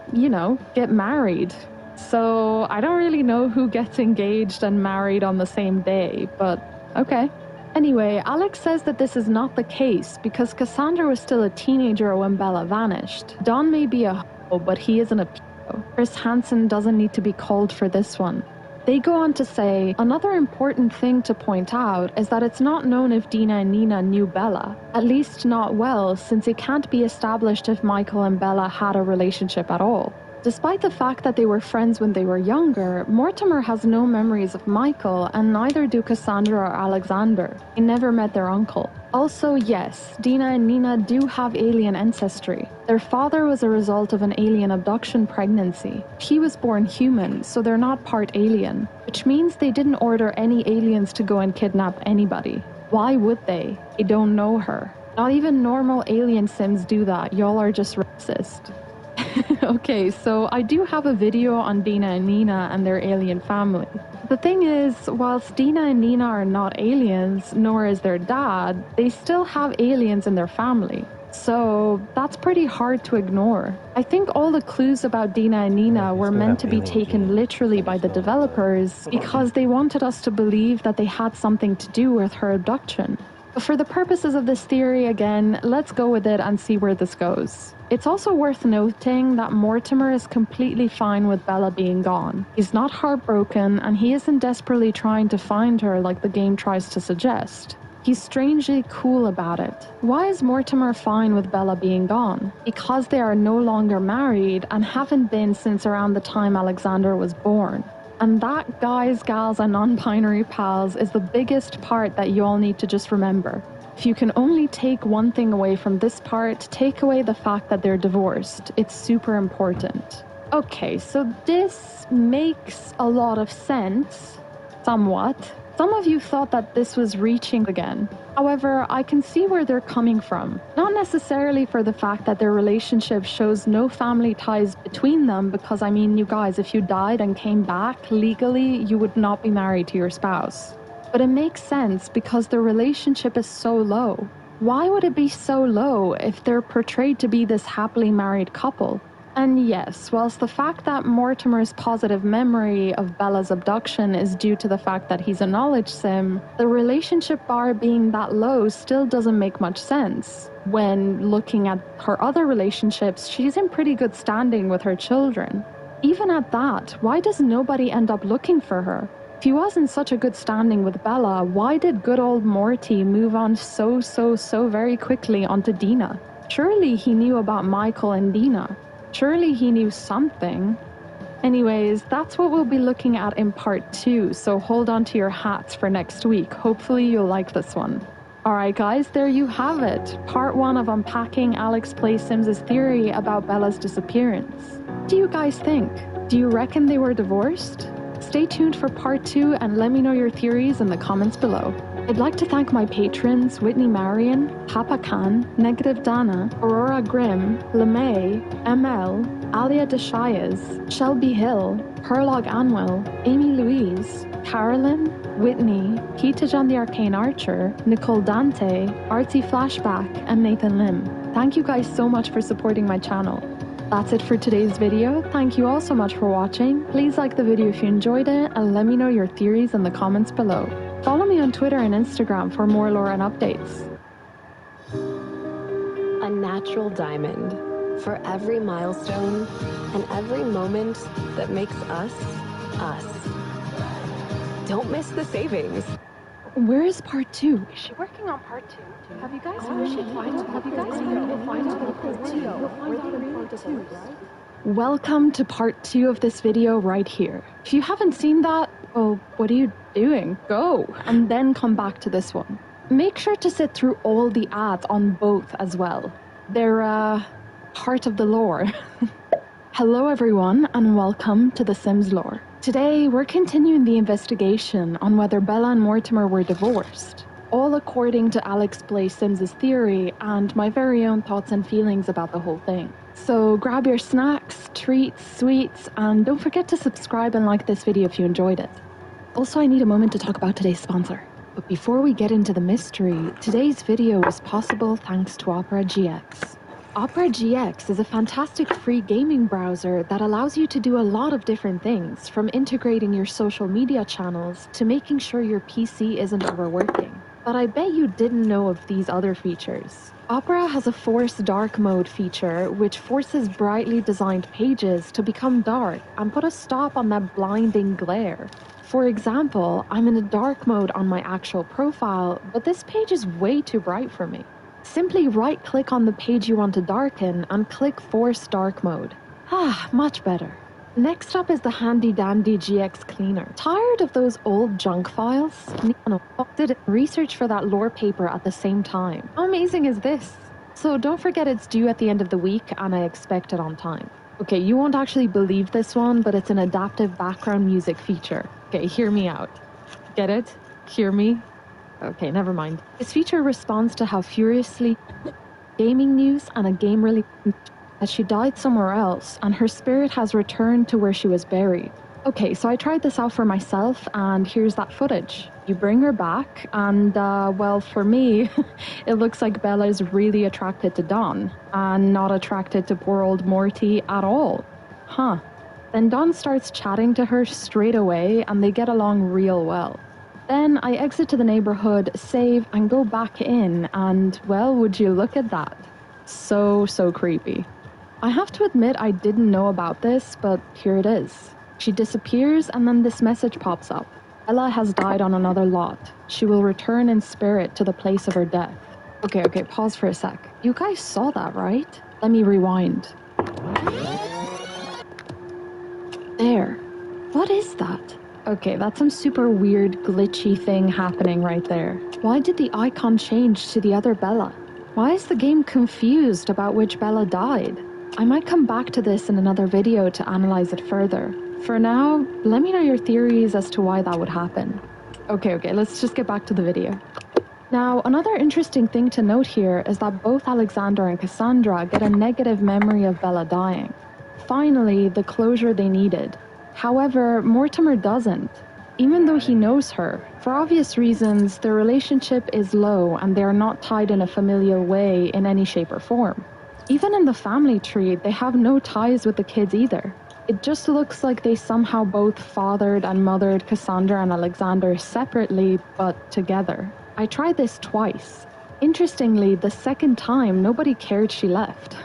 get married. So I don't really know who gets engaged and married on the same day, but okay. Anyway, Alex says that this is not the case because Cassandra was still a teenager when Bella vanished. Don may be a hoe, but he isn't a pedo. Chris Hansen doesn't need to be called for this one. They go on to say, another important thing to point out is that it's not known if Dina and Nina knew Bella. At least not well, since it can't be established if Michael and Bella had a relationship at all. Despite the fact that they were friends when they were younger, Mortimer has no memories of Michael, and neither do Cassandra or Alexander. They never met their uncle. Also, yes, Dina and Nina do have alien ancestry. Their father was a result of an alien abduction pregnancy. He was born human, so they're not part alien, which means they didn't order any aliens to go and kidnap anybody. Why would they? They don't know her. Not even normal alien sims do that. Y'all are just racist. Okay, so I do have a video on Dina and Nina and their alien family. The thing is, whilst Dina and Nina are not aliens, nor is their dad, they still have aliens in their family. So that's pretty hard to ignore. I think all the clues about Dina and Nina were meant to be taken literally by the developers because they wanted us to believe that they had something to do with her abduction. But for the purposes of this theory, again, let's go with it and see where this goes. It's also worth noting that Mortimer is completely fine with Bella being gone. He's not heartbroken, and he isn't desperately trying to find her like the game tries to suggest. He's strangely cool about it. Why is Mortimer fine with Bella being gone? Because they are no longer married and haven't been since around the time Alexander was born. And that, guys, gals, and non-binary pals, is the biggest part that you all need to just remember. If you can only take one thing away from this part, take away the fact that they're divorced. It's super important. Okay, so this makes a lot of sense, somewhat. Some of you thought that this was reaching again. However, I can see where they're coming from. Not necessarily for the fact that their relationship shows no family ties between them, because I mean, you guys, if you died and came back, legally, you would not be married to your spouse. But it makes sense because their relationship is so low. Why would it be so low if they're portrayed to be this happily married couple? And yes, whilst the fact that Mortimer's positive memory of Bella's abduction is due to the fact that he's a knowledge sim, the relationship bar being that low still doesn't make much sense. When looking at her other relationships, she's in pretty good standing with her children. Even at that, why does nobody end up looking for her? If he was in such a good standing with Bella, why did good old Morty move on so very quickly onto Dina? Surely he knew about Michael and Dina. Surely he knew something. Anyways, that's what we'll be looking at in part 2, so hold on to your hats for next week. Hopefully you'll like this one. Alright guys, there you have it. Part 1 of unpacking Alex Plays Sims' theory about Bella's disappearance. What do you guys think? Do you reckon they were divorced? Stay tuned for part 2 and let me know your theories in the comments below. I'd like to thank my patrons Whitney Marion, Papa Khan, Negative Dana, Aurora Grimm, LeMay, ML, Alia Deshayas, Shelby Hill, Herlog Anwell, Amy Louise, Carolyn, Whitney, Kitajan the Arcane Archer, Nicole Dante, Artsy Flashback, and Nathan Lim. Thank you guys so much for supporting my channel. That's it for today's video. Thank you all so much for watching. Please like the video if you enjoyed it and let me know your theories in the comments below. Follow me on Twitter and Instagram for more lore and updates. A natural diamond for every milestone and every moment that makes us, us. Don't miss the savings. Where is part 2? Is she working on part 2? Have you guys Welcome to part 2 of this video right here. If you haven't seen that, well, what are you doing? Go! And then come back to this one. Make sure to sit through all the ads on both as well. They're, part of the lore. Hello everyone, and welcome to The Sims Lore. Today, we're continuing the investigation on whether Bella and Mortimer were divorced. All according to Alex Plays Sims' theory and my very own thoughts and feelings about the whole thing. So grab your snacks, treats, sweets, and don't forget to subscribe and like this video if you enjoyed it. Also, I need a moment to talk about today's sponsor. But before we get into the mystery, today's video is possible thanks to Opera GX. Opera GX is a fantastic free gaming browser that allows you to do a lot of different things, from integrating your social media channels to making sure your PC isn't overworking. But I bet you didn't know of these other features. Opera has a Force Dark Mode feature, which forces brightly designed pages to become dark and put a stop on that blinding glare. For example, I'm in a dark mode on my actual profile, but this page is way too bright for me. Simply right-click on the page you want to darken and click Force Dark Mode. Ah, much better. Next up is the handy-dandy GX Cleaner. Tired of those old junk files? Did research for that lore paper at the same time. How amazing is this? So don't forget it's due at the end of the week and I expect it on time. Okay, you won't actually believe this one, but it's an adaptive background music feature. Okay, hear me out. Get it? Hear me? Okay, never mind. This feature responds to how furiously gaming news and a game release as she died somewhere else and her spirit has returned to where she was buried. Okay, so I tried this out for myself and here's that footage. You bring her back and, well, for me, it looks like Bella is really attracted to Dawn and not attracted to poor old Morty at all. Huh. Then Dawn starts chatting to her straight away and they get along real well. Then I exit to the neighborhood, save, and go back in, and, well, would you look at that? So creepy. I have to admit I didn't know about this, but here it is. She disappears, and then this message pops up. Ella has died on another lot. She will return in spirit to the place of her death. Okay, pause for a sec. You guys saw that, right? Let me rewind. There. What is that? Okay, that's some super weird, glitchy thing happening right there. Why did the icon change to the other Bella? Why is the game confused about which Bella died? I might come back to this in another video to analyze it further. For now, let me know your theories as to why that would happen. Okay, let's just get back to the video. Now, another interesting thing to note here is that both Alexander and Cassandra get a negative memory of Bella dying. Finally, the closure they needed. However, Mortimer doesn't, even though he knows her. For obvious reasons, their relationship is low and they are not tied in a familial way in any shape or form. Even in the family tree, they have no ties with the kids either. It just looks like they somehow both fathered and mothered Cassandra and Alexander separately, but together. I tried this twice. Interestingly, the second time, nobody cared she left.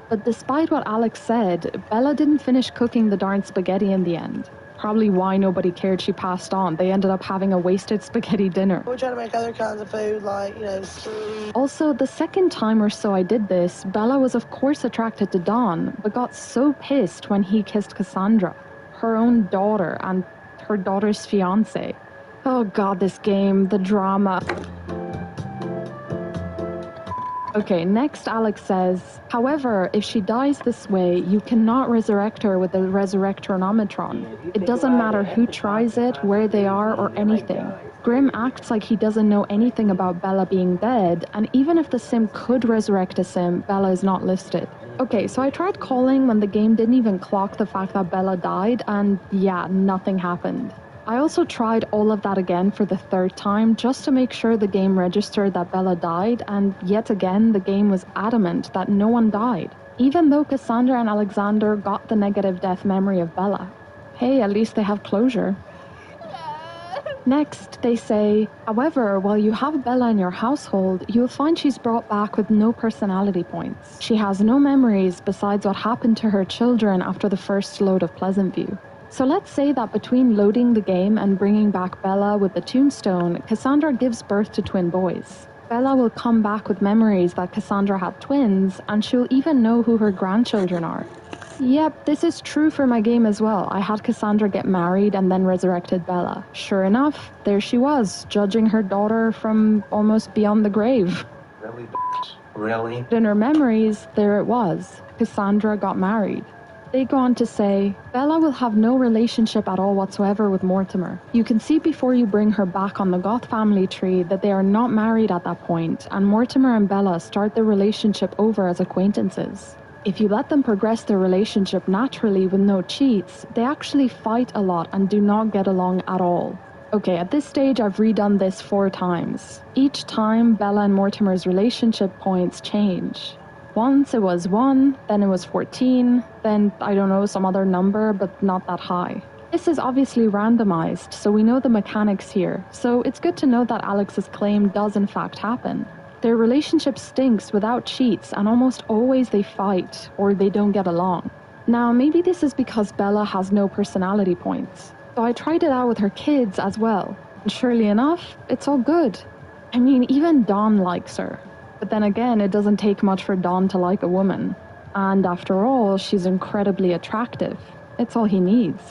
But despite what Alex said, Bella didn't finish cooking the darn spaghetti in the end. Probably why nobody cared she passed on. They ended up having a wasted spaghetti dinner. We're trying to make other kinds of food, like, Also, the second time or so I did this, Bella was of course attracted to Dawn, but got so pissed when he kissed Cassandra, her own daughter, and her daughter's fiancé. Oh god, this game, the drama. Okay, next Alex says, however, if she dies this way, you cannot resurrect her with the Resurrectronometron. It doesn't matter who tries it, where they are, or anything. Grimm acts like he doesn't know anything about Bella being dead, and even if the sim could resurrect a sim, Bella is not listed. Okay, so I tried calling when the game didn't even clock the fact that Bella died, and yeah, nothing happened. I also tried all of that again for the third time just to make sure the game registered that Bella died, and yet again the game was adamant that no one died, even though Cassandra and Alexander got the negative death memory of Bella. Hey, at least they have closure. Next, they say, however, while you have Bella in your household, you'll find she's brought back with no personality points. She has no memories besides what happened to her children after the first load of Pleasant View. So let's say that between loading the game and bringing back Bella with the tombstone, Cassandra gives birth to twin boys. Bella will come back with memories that Cassandra had twins, and she'll even know who her grandchildren are. Yep, this is true for my game as well. I had Cassandra get married and then resurrected Bella. Sure enough, there she was, judging her daughter from almost beyond the grave. Really, really? In her memories, there it was. Cassandra got married. They go on to say, Bella will have no relationship at all whatsoever with Mortimer. You can see before you bring her back on the Goth family tree that they are not married at that point, and Mortimer and Bella start their relationship over as acquaintances. If you let them progress their relationship naturally with no cheats, they actually fight a lot and do not get along at all. Okay, at this stage I've redone this 4 times. Each time, Bella and Mortimer's relationship points change. Once it was 1, then it was 14, then, I don't know, some other number, but not that high. This is obviously randomized, so we know the mechanics here, so it's good to know that Alex's claim does in fact happen. Their relationship stinks without cheats, and almost always they fight, or they don't get along. Now, maybe this is because Bella has no personality points. So I tried it out with her kids as well, and surely enough, it's all good. I mean, even Dawn likes her. But then again, it doesn't take much for Dawn to like a woman. And after all, she's incredibly attractive. It's all he needs.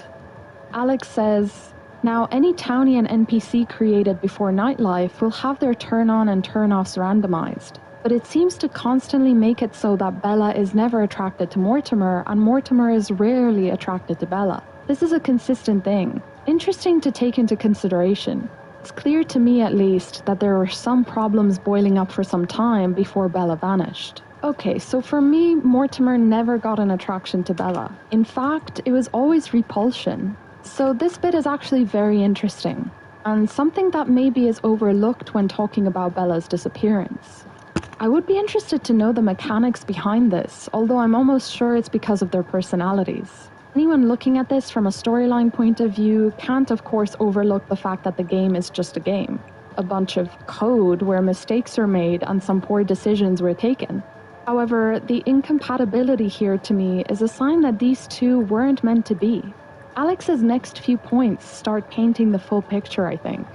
Alex says, now any townie and NPC created before Nightlife will have their turn-on and turn-offs randomized. But it seems to constantly make it so that Bella is never attracted to Mortimer, and Mortimer is rarely attracted to Bella. This is a consistent thing. Interesting to take into consideration. It's clear to me at least that there were some problems boiling up for some time before Bella vanished. Okay, so for me, Mortimer never got an attraction to Bella. In fact, it was always repulsion. So this bit is actually very interesting, and something that maybe is overlooked when talking about Bella's disappearance. I would be interested to know the mechanics behind this, although I'm almost sure it's because of their personalities. Anyone looking at this from a storyline point of view can't of course overlook the fact that the game is just a game. A bunch of code where mistakes are made and some poor decisions were taken. However, the incompatibility here to me is a sign that these two weren't meant to be. Alex's next few points start painting the full picture, I think.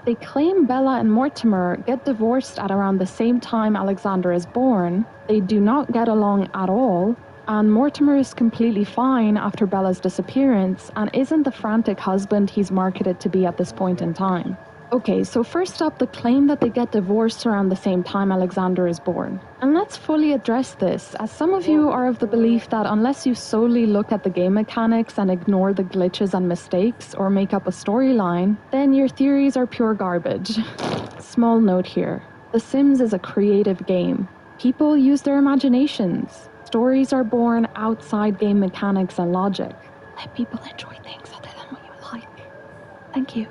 They claim Bella and Mortimer get divorced at around the same time Alexander is born, they do not get along at all, and Mortimer is completely fine after Bella's disappearance and isn't the frantic husband he's marketed to be at this point in time. Okay, so first up, the claim that they get divorced around the same time Alexander is born. And let's fully address this, as some of you are of the belief that unless you solely look at the game mechanics and ignore the glitches and mistakes or make up a storyline, then your theories are pure garbage. Small note here. The Sims is a creative game. People use their imaginations. Stories are born outside game mechanics and logic. Let people enjoy things other than what you like. Thank you.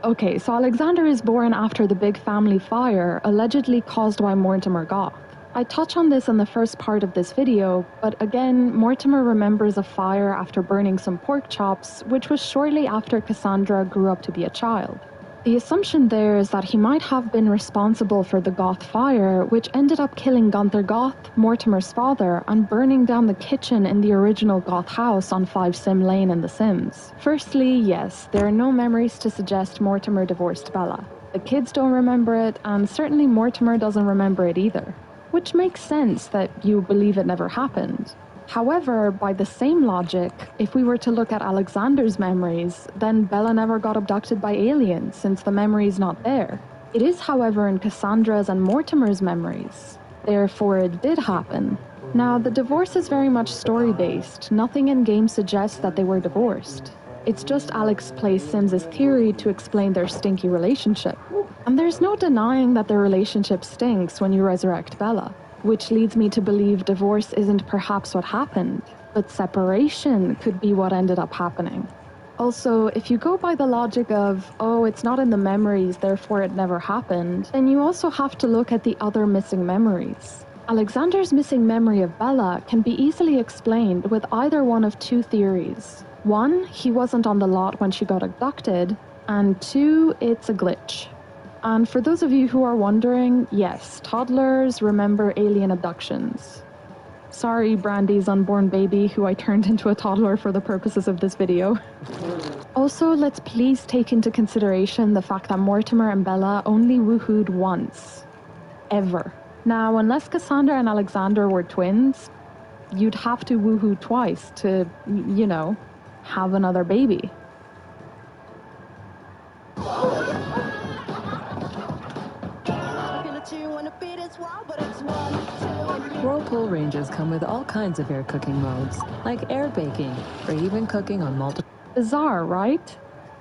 Okay, so Alexander is born after the big family fire, allegedly caused by Mortimer Goth. I touch on this in the first part of this video, but again, Mortimer remembers a fire after burning some pork chops, which was shortly after Cassandra grew up to be a child. The assumption there is that he might have been responsible for the Goth fire, which ended up killing Gunther Goth, Mortimer's father, and burning down the kitchen in the original Goth house on 5 Sim Lane in The Sims. Firstly, yes, there are no memories to suggest Mortimer divorced Bella. The kids don't remember it, and certainly Mortimer doesn't remember it either. Which makes sense that you believe it never happened. However, by the same logic, if we were to look at Alexander's memories, then Bella never got abducted by aliens since the memory is not there. It is, however, in Cassandra's and Mortimer's memories. Therefore, it did happen. Now, the divorce is very much story-based. Nothing in-game suggests that they were divorced. It's just Alex plays Sims' theory to explain their stinky relationship. And there's no denying that their relationship stinks when you resurrect Bella, which leads me to believe divorce isn't perhaps what happened, but separation could be what ended up happening. Also, if you go by the logic of, oh, it's not in the memories, therefore it never happened, then you also have to look at the other missing memories. Alexander's missing memory of Bella can be easily explained with either one of two theories. One, he wasn't on the lot when she got abducted, and two, it's a glitch. And for those of you who are wondering, yes, toddlers remember alien abductions. Sorry, Brandy's unborn baby, who I turned into a toddler for the purposes of this video. Also, let's please take into consideration the fact that Mortimer and Bella only woohooed once. Ever. Now, unless Cassandra and Alexander were twins, you'd have to woohoo twice to, you know, have another baby. Whirlpool ranges come with all kinds of air cooking modes, like air baking, or even cooking on multiple... Bizarre, right?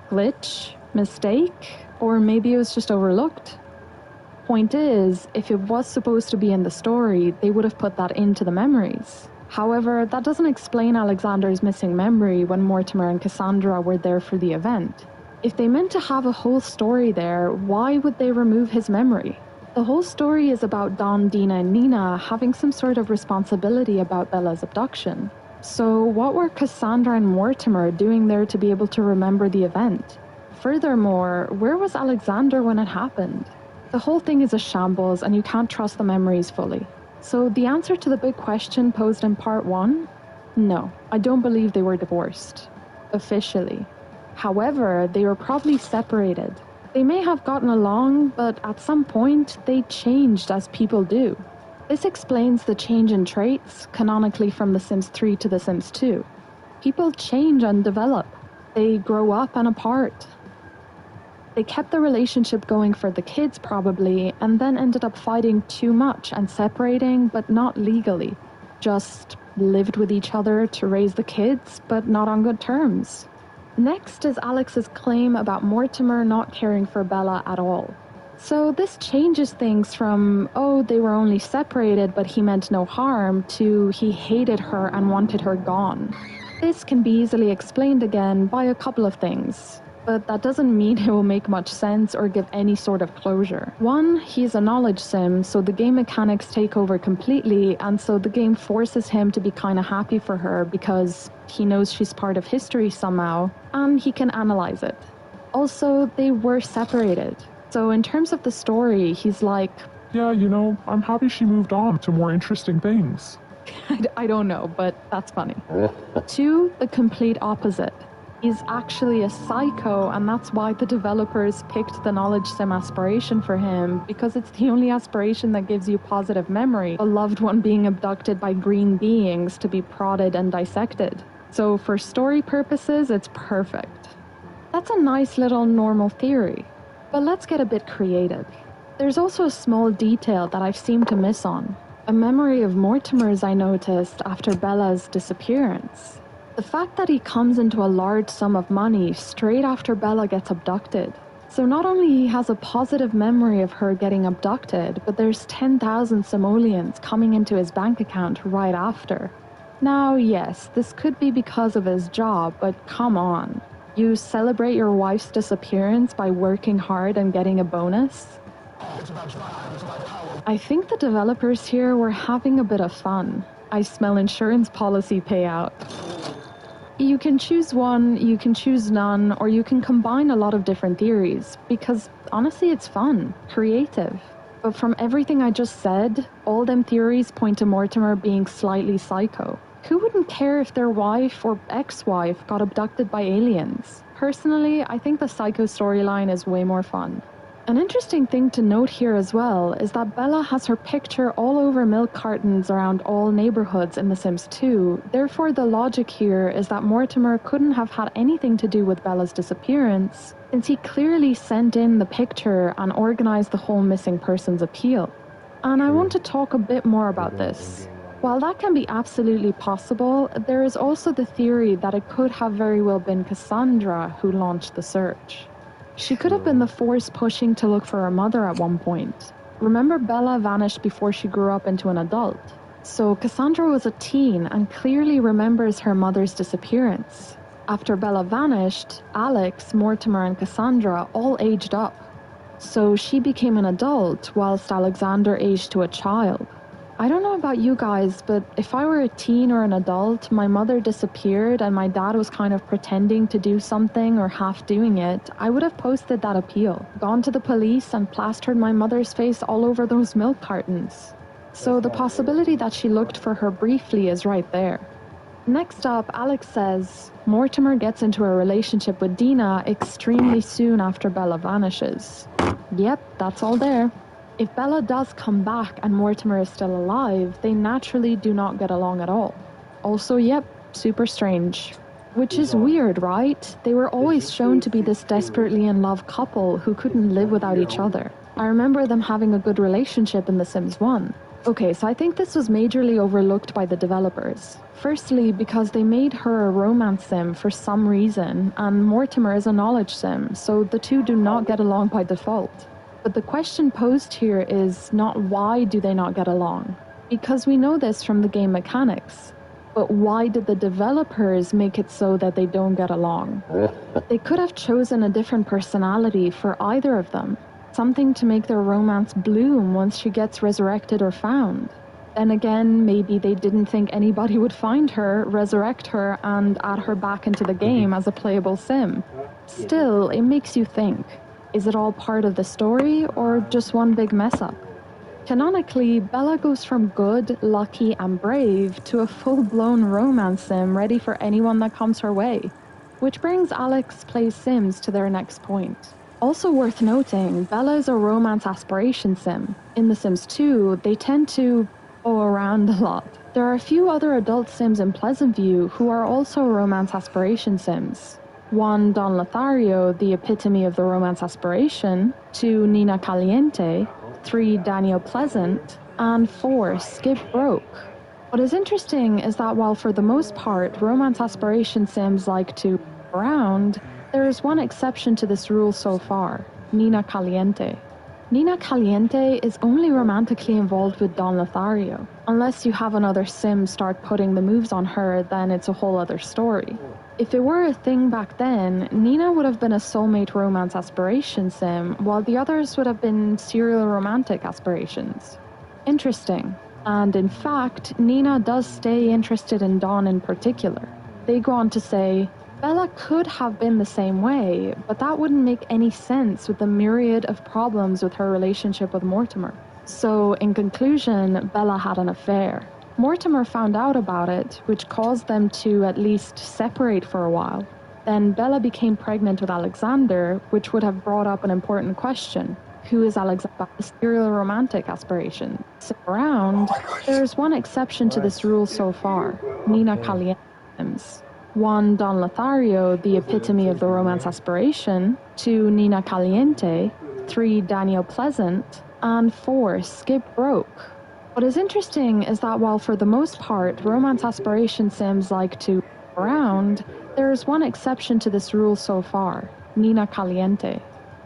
Glitch? Mistake? Or maybe it was just overlooked? Point is, if it was supposed to be in the story, they would have put that into the memories. However, that doesn't explain Alexander's missing memory when Mortimer and Cassandra were there for the event. If they meant to have a whole story there, why would they remove his memory? The whole story is about Don, Dina, and Nina having some sort of responsibility about Bella's abduction. So what were Cassandra and Mortimer doing there to be able to remember the event? Furthermore, where was Alexander when it happened? The whole thing is a shambles and you can't trust the memories fully. So the answer to the big question posed in part 1? No, I don't believe they were divorced. Officially. However, they were probably separated. They may have gotten along, but at some point, they changed as people do. This explains the change in traits, canonically from The Sims 3 to The Sims 2. People change and develop. They grow up and apart. They kept the relationship going for the kids probably, and then ended up fighting too much and separating, but not legally. Just lived with each other to raise the kids, but not on good terms. Next is Alex's claim about Mortimer not caring for Bella at all. So this changes things from, oh, they were only separated but he meant no harm, to he hated her and wanted her gone. This can be easily explained again by a couple of things, but that doesn't mean it will make much sense or give any sort of closure. One, he's a knowledge sim, so the game mechanics take over completely, and so the game forces him to be kinda happy for her because he knows she's part of history somehow, and he can analyze it. Also, they were separated. So in terms of the story, he's like, yeah, you know, I'm happy she moved on to more interesting things. I don't know, but that's funny. 2, the complete opposite. He's actually a psycho, and that's why the developers picked the knowledge sim aspiration for him, because it's the only aspiration that gives you positive memory, a loved one being abducted by green beings to be prodded and dissected. So for story purposes, it's perfect. That's a nice little normal theory. But let's get a bit creative. There's also a small detail that I've seemed to miss on. A memory of Mortimer's I noticed after Bella's disappearance. The fact that he comes into a large sum of money straight after Bella gets abducted. So not only he has a positive memory of her getting abducted, but there's 10,000 simoleons coming into his bank account right after. Now, yes, this could be because of his job, but come on. You celebrate your wife's disappearance by working hard and getting a bonus? I think the developers here were having a bit of fun. I smell insurance policy payout. You can choose one, you can choose none, or you can combine a lot of different theories, because honestly it's fun, creative. But from everything I just said, all them theories point to Mortimer being slightly psycho. Who wouldn't care if their wife or ex-wife got abducted by aliens? Personally, I think the psycho storyline is way more fun. An interesting thing to note here as well is that Bella has her picture all over milk cartons around all neighborhoods in The Sims 2, therefore the logic here is that Mortimer couldn't have had anything to do with Bella's disappearance, since he clearly sent in the picture and organized the whole missing persons appeal. And I want to talk a bit more about this. While that can be absolutely possible, there is also the theory that it could have very well been Cassandra who launched the search. She could have been the force pushing to look for her mother at one point. Remember, Bella vanished before she grew up into an adult. So Cassandra was a teen and clearly remembers her mother's disappearance. After Bella vanished, Alex, Mortimer, and Cassandra all aged up. So she became an adult whilst Alexander aged to a child. I don't know about you guys, but if I were a teen or an adult, my mother disappeared and my dad was kind of pretending to do something or half doing it, I would have posted that appeal, gone to the police and plastered my mother's face all over those milk cartons. So the possibility that she looked for her briefly is right there. Next up, Alex says, Mortimer gets into a relationship with Dina extremely soon after Bella vanishes. Yep, that's all there. If Bella does come back and Mortimer is still alive, they naturally do not get along at all. Also, yep, super strange. Which is weird, right? They were always shown to be this desperately in love couple who couldn't live without each other. I remember them having a good relationship in The Sims 1. Okay, so I think this was majorly overlooked by the developers. Firstly, because they made her a romance sim for some reason, and Mortimer is a knowledge sim, so the two do not get along by default. But the question posed here is not why do they not get along? Because we know this from the game mechanics. But why did the developers make it so that they don't get along? They could have chosen a different personality for either of them. Something to make their romance bloom once she gets resurrected or found. Then again, maybe they didn't think anybody would find her, resurrect her, and add her back into the game as a playable sim. Still, it makes you think. Is it all part of the story, or just one big mess-up? Canonically, Bella goes from good, lucky, and brave to a full-blown romance sim ready for anyone that comes her way. Which brings Alex Plays Sims to their next point. Also worth noting, Bella is a romance aspiration sim. In The Sims 2, they tend to go around a lot. There are a few other adult sims in Pleasant View who are also romance aspiration sims. 1, Don Lothario, the epitome of the romance aspiration, 2, Nina Caliente, 3, Daniel Pleasant, and 4, Skip Broke. What is interesting is that while for the most part romance aspiration sims like to around, there is one exception to this rule so far, Nina Caliente. Nina Caliente is only romantically involved with Don Lothario. Unless you have another sim start putting the moves on her, then it's a whole other story. If it were a thing back then, Nina would have been a soulmate romance aspiration sim, while the others would have been serial romantic aspirations. Interesting. And in fact, Nina does stay interested in Dawn in particular. They go on to say, Bella could have been the same way, but that wouldn't make any sense with the myriad of problems with her relationship with Mortimer. So, in conclusion, Bella had an affair. Mortimer found out about it, which caused them to at least separate for a while. Then Bella became pregnant with Alexander, which would have brought up an important question. Who is Alexander's serial romantic aspiration? So around, there's one exception to this rule so far, Nina Caliente. 1, Don Lothario, the epitome of the romance aspiration, 2, Nina Caliente, 3, Daniel Pleasant, and 4, Skip Broke. What is interesting is that while for the most part romance aspiration sims like to around, there is one exception to this rule so far, Nina Caliente.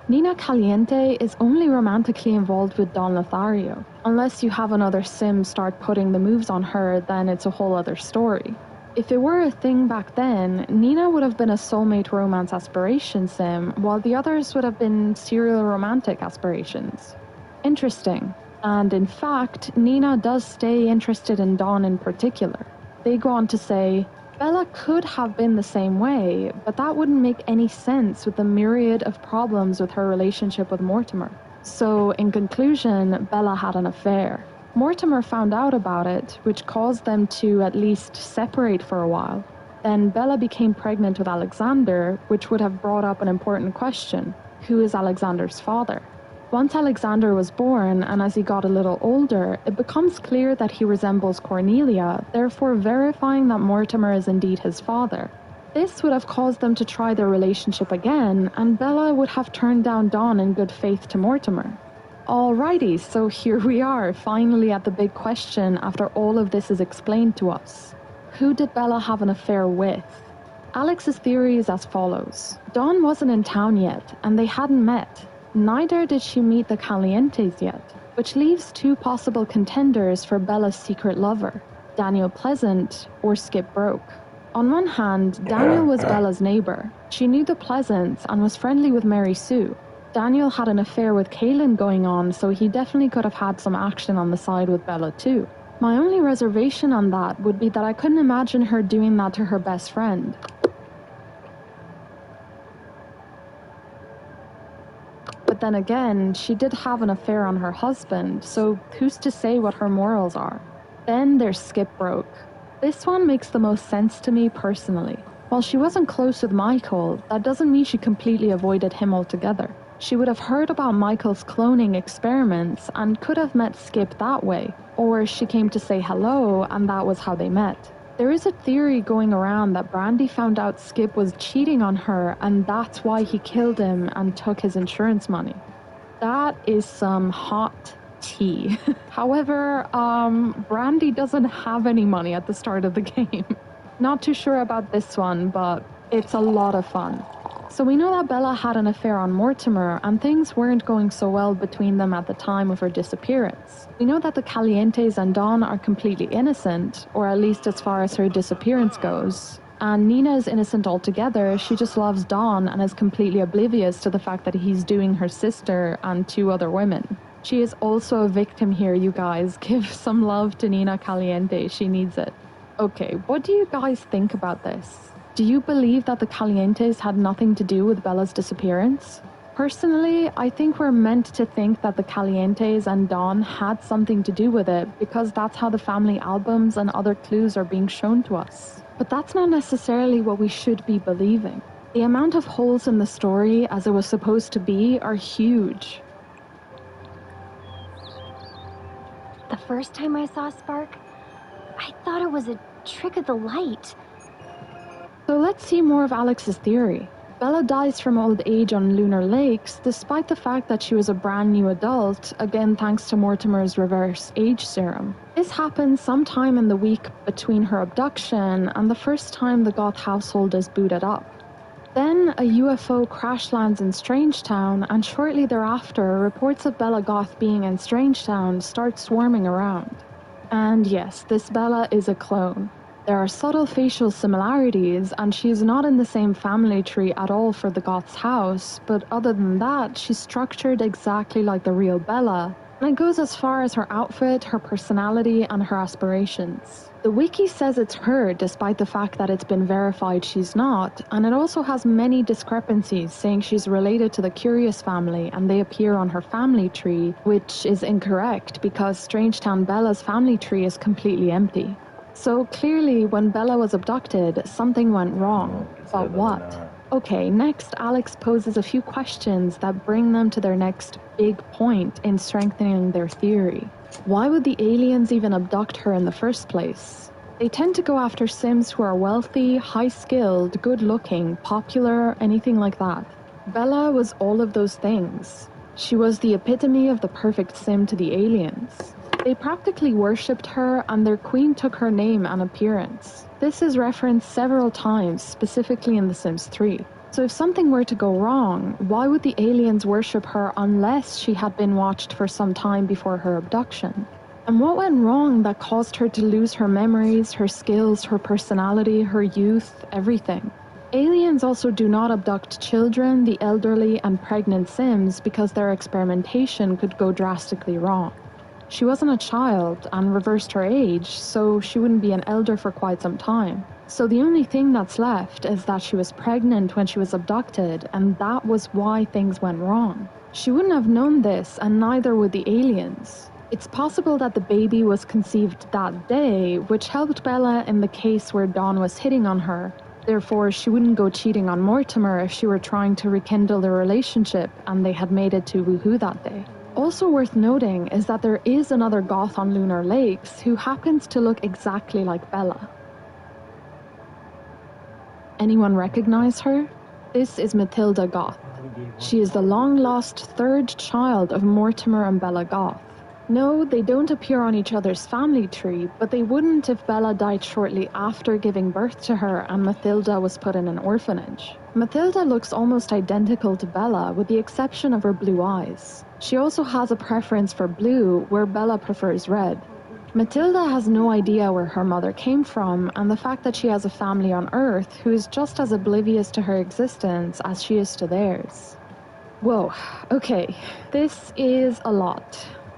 Nina Caliente is only romantically involved with Don Lothario. Unless you have another sim start putting the moves on her, then it's a whole other story. If it were a thing back then, Nina would have been a soulmate romance aspiration sim, while the others would have been serial romantic aspirations. Interesting. And in fact, Nina does stay interested in Dawn in particular. They go on to say, Bella could have been the same way, but that wouldn't make any sense with the myriad of problems with her relationship with Mortimer. So, in conclusion, Bella had an affair. Mortimer found out about it, which caused them to at least separate for a while. Then Bella became pregnant with Alexander, which would have brought up an important question. Who is Alexander's father? Once Alexander was born, and as he got a little older, it becomes clear that he resembles Cornelia, therefore verifying that Mortimer is indeed his father. This would have caused them to try their relationship again, and Bella would have turned down Dawn in good faith to Mortimer. Alrighty, so here we are, finally at the big question after all of this is explained to us. Who did Bella have an affair with? Alex's theory is as follows. Dawn wasn't in town yet, and they hadn't met. Neither did she meet the Calientes yet, which leaves two possible contenders for Bella's secret lover, Daniel Pleasant or Skip Broke. On one hand, Daniel was Bella's neighbor. She knew the Pleasants and was friendly with Mary Sue. Daniel had an affair with Coolin going on, so he definitely could have had some action on the side with Bella too. My only reservation on that would be that I couldn't imagine her doing that to her best friend. But then again, she did have an affair on her husband, so who's to say what her morals are? Then there's Skip Broke. This one makes the most sense to me personally. While she wasn't close with Michael, that doesn't mean she completely avoided him altogether. She would have heard about Michael's cloning experiments and could have met Skip that way, or she came to say hello and that was how they met. There is a theory going around that Brandy found out Skip was cheating on her and that's why he killed him and took his insurance money. That is some hot tea. However, Brandy doesn't have any money at the start of the game. Not too sure about this one, but it's a lot of fun. So we know that Bella had an affair on Mortimer and things weren't going so well between them at the time of her disappearance. We know that the Calientes and Dawn are completely innocent, or at least as far as her disappearance goes. And Nina is innocent altogether, she just loves Dawn and is completely oblivious to the fact that he's doing her sister and two other women. She is also a victim here, you guys. Give some love to Nina Caliente, she needs it. Okay, what do you guys think about this? Do you believe that the Calientes had nothing to do with Bella's disappearance? Personally, I think we're meant to think that the Calientes and Dawn had something to do with it because that's how the family albums and other clues are being shown to us. But that's not necessarily what we should be believing. The amount of holes in the story, as it was supposed to be, are huge. The first time I saw Spark, I thought it was a trick of the light. So let's see more of Alex's theory. Bella dies from old age on Lunar Lakes, despite the fact that she was a brand new adult, again thanks to Mortimer's reverse age serum. This happened sometime in the week between her abduction and the first time the Goth household is booted up. Then a UFO crash lands in Strangetown, and shortly thereafter, reports of Bella Goth being in Strangetown start swarming around. And yes, this Bella is a clone. There are subtle facial similarities, and she is not in the same family tree at all for the Goth's house, but other than that, she's structured exactly like the real Bella, and it goes as far as her outfit, her personality, and her aspirations. The wiki says it's her, despite the fact that it's been verified she's not, and it also has many discrepancies, saying she's related to the Curious family, and they appear on her family tree, which is incorrect, because Strangetown Bella's family tree is completely empty. So clearly, when Bella was abducted, something went wrong. But what? Okay, next Alex poses a few questions that bring them to their next big point in strengthening their theory. Why would the aliens even abduct her in the first place? They tend to go after Sims who are wealthy, high-skilled, good-looking, popular, anything like that. Bella was all of those things. She was the epitome of the perfect Sim to the aliens. They practically worshipped her, and their queen took her name and appearance. This is referenced several times, specifically in The Sims 3. So if something were to go wrong, why would the aliens worship her unless she had been watched for some time before her abduction? And what went wrong that caused her to lose her memories, her skills, her personality, her youth, everything? Aliens also do not abduct children, the elderly, and pregnant Sims because their experimentation could go drastically wrong. She wasn't a child and reversed her age, so she wouldn't be an elder for quite some time. So the only thing that's left is that she was pregnant when she was abducted, and that was why things went wrong. She wouldn't have known this, and neither would the aliens. It's possible that the baby was conceived that day, which helped Bella in the case where Dawn was hitting on her. Therefore, she wouldn't go cheating on Mortimer if she were trying to rekindle their relationship and they had made it to Woohoo that day. Also worth noting is that there is another Goth on Lunar Lakes who happens to look exactly like Bella. Anyone recognize her? This is Matilda Goth. She is the long-lost third child of Mortimer and Bella Goth. No, they don't appear on each other's family tree, but they wouldn't if Bella died shortly after giving birth to her and Matilda was put in an orphanage. Matilda looks almost identical to Bella with the exception of her blue eyes. She also has a preference for blue, where Bella prefers red. Matilda has no idea where her mother came from, and the fact that she has a family on Earth who is just as oblivious to her existence as she is to theirs. Whoa, okay, this is a lot.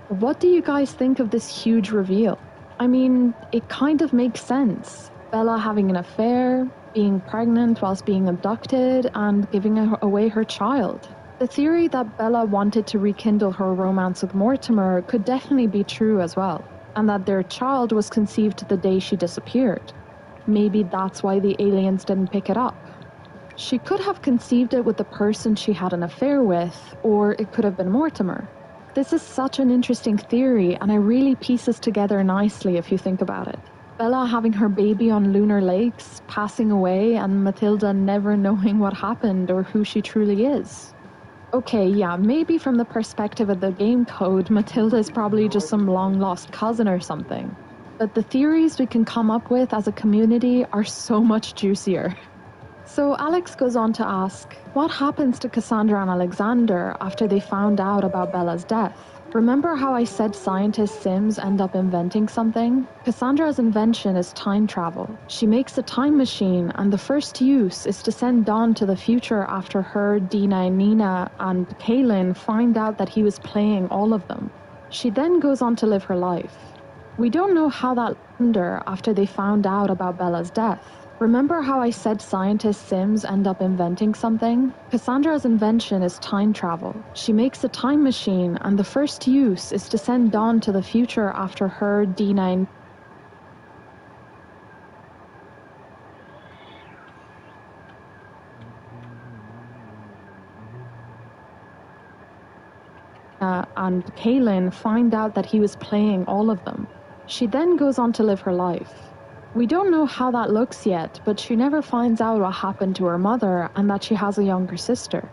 What do you guys think of this huge reveal? I mean, it kind of makes sense. Bella having an affair, being pregnant whilst being abducted, and giving away her child. The theory that Bella wanted to rekindle her romance with Mortimer could definitely be true as well, and that their child was conceived the day she disappeared. Maybe that's why the aliens didn't pick it up. She could have conceived it with the person she had an affair with, or it could have been Mortimer. This is such an interesting theory, and it really pieces together nicely if you think about it. Bella having her baby on lunar lakes, passing away, and Matilda never knowing what happened or who she truly is. Okay, yeah, maybe from the perspective of the game code, Matilda is probably just some long-lost cousin or something. But the theories we can come up with as a community are so much juicier. So Alex goes on to ask, what happens to Cassandra and Alexander after they found out about Bella's death? Remember how I said scientist Sims end up inventing something? Cassandra's invention is time travel. She makes a time machine, and the first use is to send Dawn to the future after her, Dina and Nina, and Kaylin find out that he was playing all of them. She then goes on to live her life. We don't know how that ended after they found out about Bella's death. Remember how I said scientist Sims end up inventing something? Cassandra's invention is time travel. She makes a time machine, and the first use is to send Dawn to the future after her, D9. And Kaylin find out that he was playing all of them. She then goes on to live her life. We don't know how that looks yet, but she never finds out what happened to her mother and that she has a younger sister.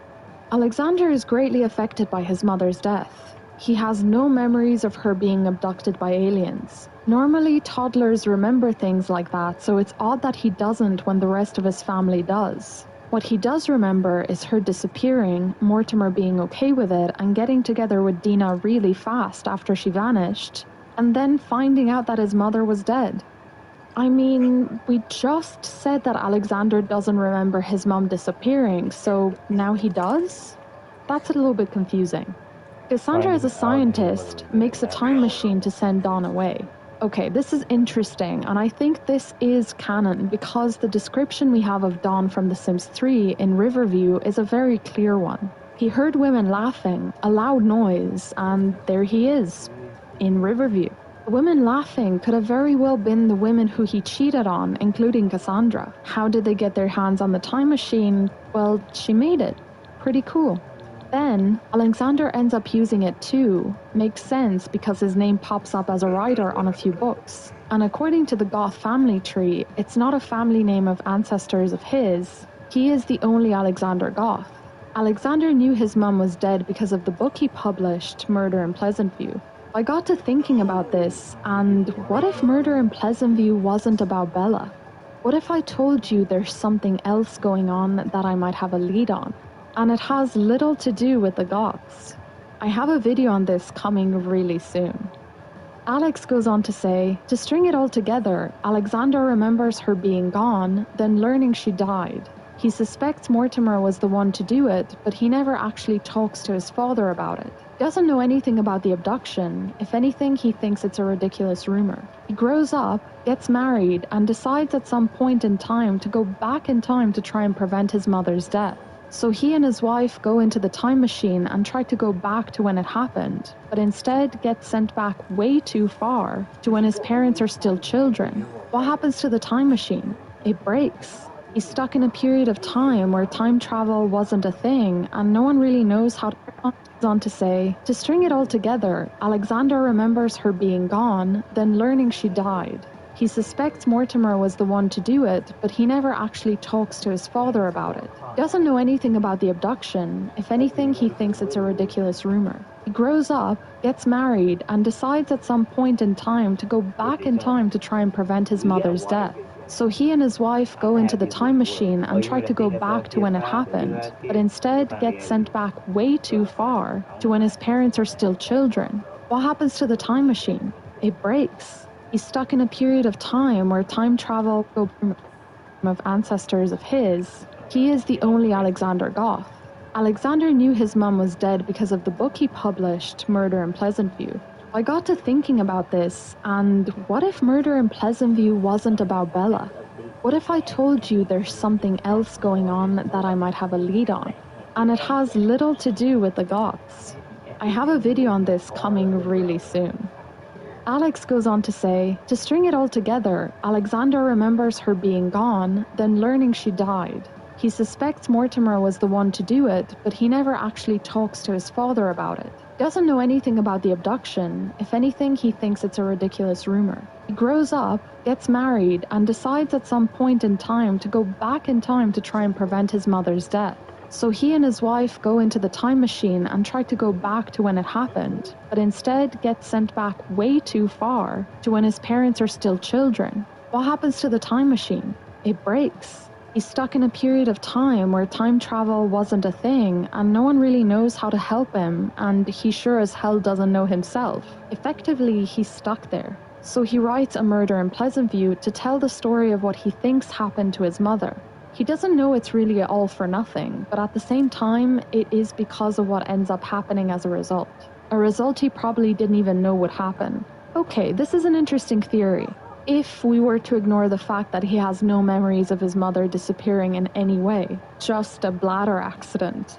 Alexander is greatly affected by his mother's death. He has no memories of her being abducted by aliens. Normally, toddlers remember things like that, so it's odd that he doesn't when the rest of his family does. What he does remember is her disappearing, Mortimer being okay with it, and getting together with Dina really fast after she vanished, and then finding out that his mother was dead. I mean, we just said that Alexander doesn't remember his mom disappearing, so now he does? That's a little bit confusing. Cassandra, as a scientist, makes a time machine to send Dawn away. Okay, this is interesting, and I think this is canon because the description we have of Dawn from The Sims 3 in Riverview is a very clear one. He heard women laughing, a loud noise, and there he is, in Riverview. The women laughing could have very well been the women who he cheated on, including Cassandra. How did they get their hands on the time machine? Well, she made it. Pretty cool. Then, Alexander ends up using it too. Makes sense because his name pops up as a writer on a few books. And according to the Goth family tree, it's not a family name of ancestors of his. He is the only Alexander Goth. Alexander knew his mum was dead because of the book he published, Murder in Pleasantview. I got to thinking about this, and what if Murder in Pleasantview wasn't about Bella? What if I told you there's something else going on that I might have a lead on? And it has little to do with the Goths. I have a video on this coming really soon. Alex goes on to say, to string it all together, Alexander remembers her being gone, then learning she died. He suspects Mortimer was the one to do it, but he never actually talks to his father about it. He doesn't know anything about the abduction. If anything, he thinks it's a ridiculous rumor. He grows up, gets married, and decides at some point in time to go back in time to try and prevent his mother's death. So he and his wife go into the time machine and try to go back to when it happened, but instead get sent back way too far to when his parents are still children. What happens to the time machine? It breaks. He's stuck in a period of time where time travel wasn't a thing, and no one really knows how to on to say, to string it all together, Alexander remembers her being gone, then learning she died. He suspects Mortimer was the one to do it, but he never actually talks to his father about it. He doesn't know anything about the abduction. If anything, he thinks it's a ridiculous rumor. He grows up, gets married, and decides at some point in time to go back in time to try and prevent his mother's death. So he and his wife go into the time machine and try to go back to when it happened, but instead get sent back way too far to when his parents are still children. What happens to the time machine? It breaks. He's stuck in a period of time where time travel of ancestors of his. He is the only Alexander Goth. Alexander knew his mum was dead because of the book he published, Murder in Pleasantview. I got to thinking about this, and what if Murder in Pleasantview wasn't about Bella? What if I told you there's something else going on that I might have a lead on? And it has little to do with the Goths. I have a video on this coming really soon. Alex goes on to say, to string it all together, Alexander remembers her being gone, then learning she died. He suspects Mortimer was the one to do it, but he never actually talks to his father about it. He doesn't know anything about the abduction. If anything, he thinks it's a ridiculous rumor. He grows up, gets married, and decides at some point in time to go back in time to try and prevent his mother's death. So he and his wife go into the time machine and try to go back to when it happened, but instead get sent back way too far to when his parents are still children. What happens to the time machine? It breaks. He's stuck in a period of time where time travel wasn't a thing, and no one really knows how to help him, and he sure as hell doesn't know himself. Effectively, he's stuck there. So he writes A Murder in Pleasantview to tell the story of what he thinks happened to his mother. He doesn't know it's really all for nothing, but at the same time, it is because of what ends up happening as a result. A result he probably didn't even know would happen. Okay, this is an interesting theory. If we were to ignore the fact that he has no memories of his mother disappearing in any way, just a bladder accident.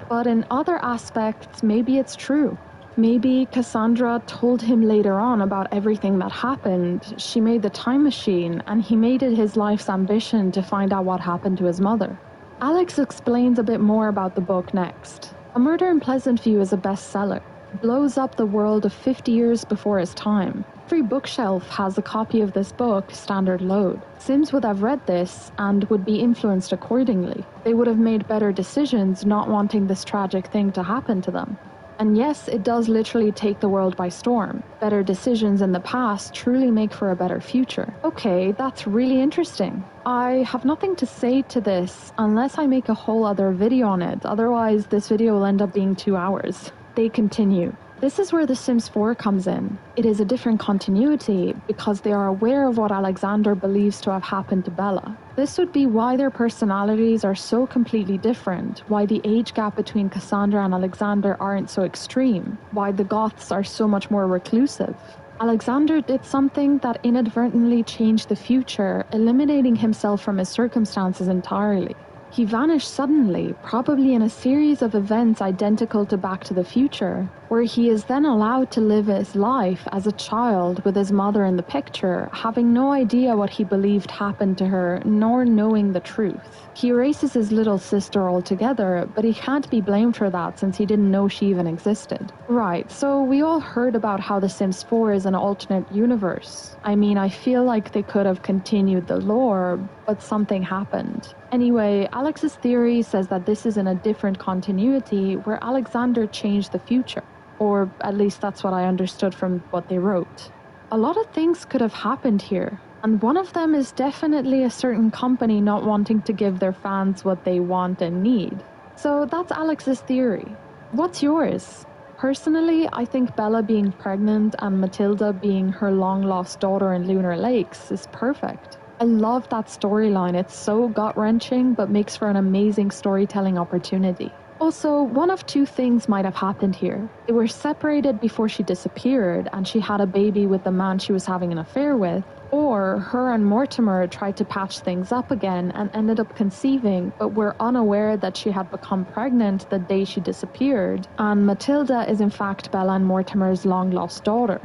But in other aspects, maybe it's true. Maybe Cassandra told him later on about everything that happened. She made the time machine, and he made it his life's ambition to find out what happened to his mother. Alex explains a bit more about the book next. A Murder in Pleasantview is a bestseller. It blows up the world of 50 years before his time. Every bookshelf has a copy of this book, standard load. Sims would have read this and would be influenced accordingly. They would have made better decisions not wanting this tragic thing to happen to them. And yes, it does literally take the world by storm. Better decisions in the past truly make for a better future. Okay, that's really interesting. I have nothing to say to this unless I make a whole other video on it. Otherwise, this video will end up being 2 hours. They continue. This is where The Sims 4 comes in. It is a different continuity because they are aware of what Alexander believes to have happened to Bella. This would be why their personalities are so completely different, why the age gap between Cassandra and Alexander aren't so extreme, why the Goths are so much more reclusive. Alexander did something that inadvertently changed the future, eliminating himself from his circumstances entirely. He vanished suddenly, probably in a series of events identical to Back to the Future, where he is then allowed to live his life as a child with his mother in the picture, having no idea what he believed happened to her, nor knowing the truth. He erases his little sister altogether, but he can't be blamed for that since he didn't know she even existed. Right, so we all heard about how The Sims 4 is an alternate universe. I mean, I feel like they could have continued the lore, but something happened. Anyway, Alex's theory says that this is in a different continuity where Alexander changed the future. Or at least that's what I understood from what they wrote. A lot of things could have happened here, and one of them is definitely a certain company not wanting to give their fans what they want and need. So that's Alex's theory. What's yours? Personally, I think Bella being pregnant and Matilda being her long-lost daughter in Lunar Lakes is perfect. I love that storyline. It's so gut-wrenching, but makes for an amazing storytelling opportunity. Also, one of two things might have happened here. They were separated before she disappeared, and she had a baby with the man she was having an affair with, or her and Mortimer tried to patch things up again and ended up conceiving, but were unaware that she had become pregnant the day she disappeared, and Matilda is in fact Bella and Mortimer's long-lost daughter.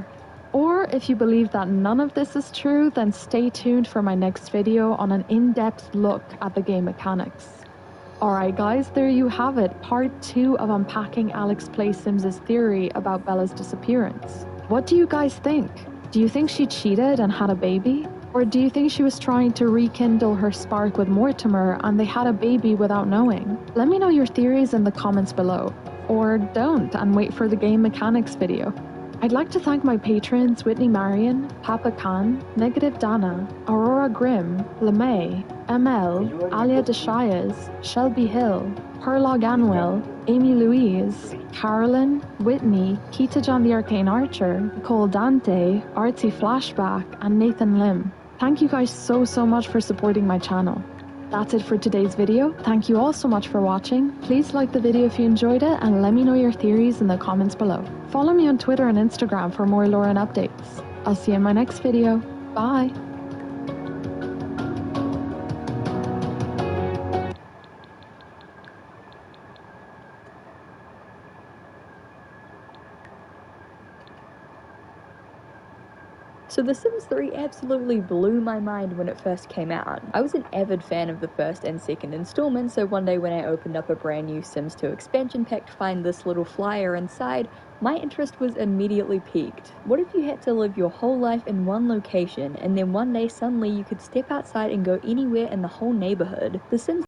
Or if you believe that none of this is true, then stay tuned for my next video on an in-depth look at the game mechanics. Alright guys, there you have it, part 2 of unpacking Alex Plays Sims' theory about Bella's disappearance. What do you guys think? Do you think she cheated and had a baby? Or do you think she was trying to rekindle her spark with Mortimer and they had a baby without knowing? Let me know your theories in the comments below. Or don't and wait for the game mechanics video. I'd like to thank my patrons Whitney Marion, Papa Khan, Negative Dana, Aurora Grimm, LeMay, ML, Alia Deshayas, Shelby Hill, Perlog Anwell, Amy Louise, Carolyn, Whitney, Keita John the Arcane Archer, Nicole Dante, Artsy Flashback, and Nathan Lim. Thank you guys so much for supporting my channel. That's it for today's video. Thank you all so much for watching. Please like the video if you enjoyed it and let me know your theories in the comments below. Follow me on Twitter and Instagram for more lore and updates. I'll see you in my next video. Bye! So The Sims 3 absolutely blew my mind when it first came out. I was an avid fan of the first and second installment, so one day when I opened up a brand new Sims 2 expansion pack to find this little flyer inside, my interest was immediately piqued. What if you had to live your whole life in one location, and then one day suddenly you could step outside and go anywhere in the whole neighborhood? The Sims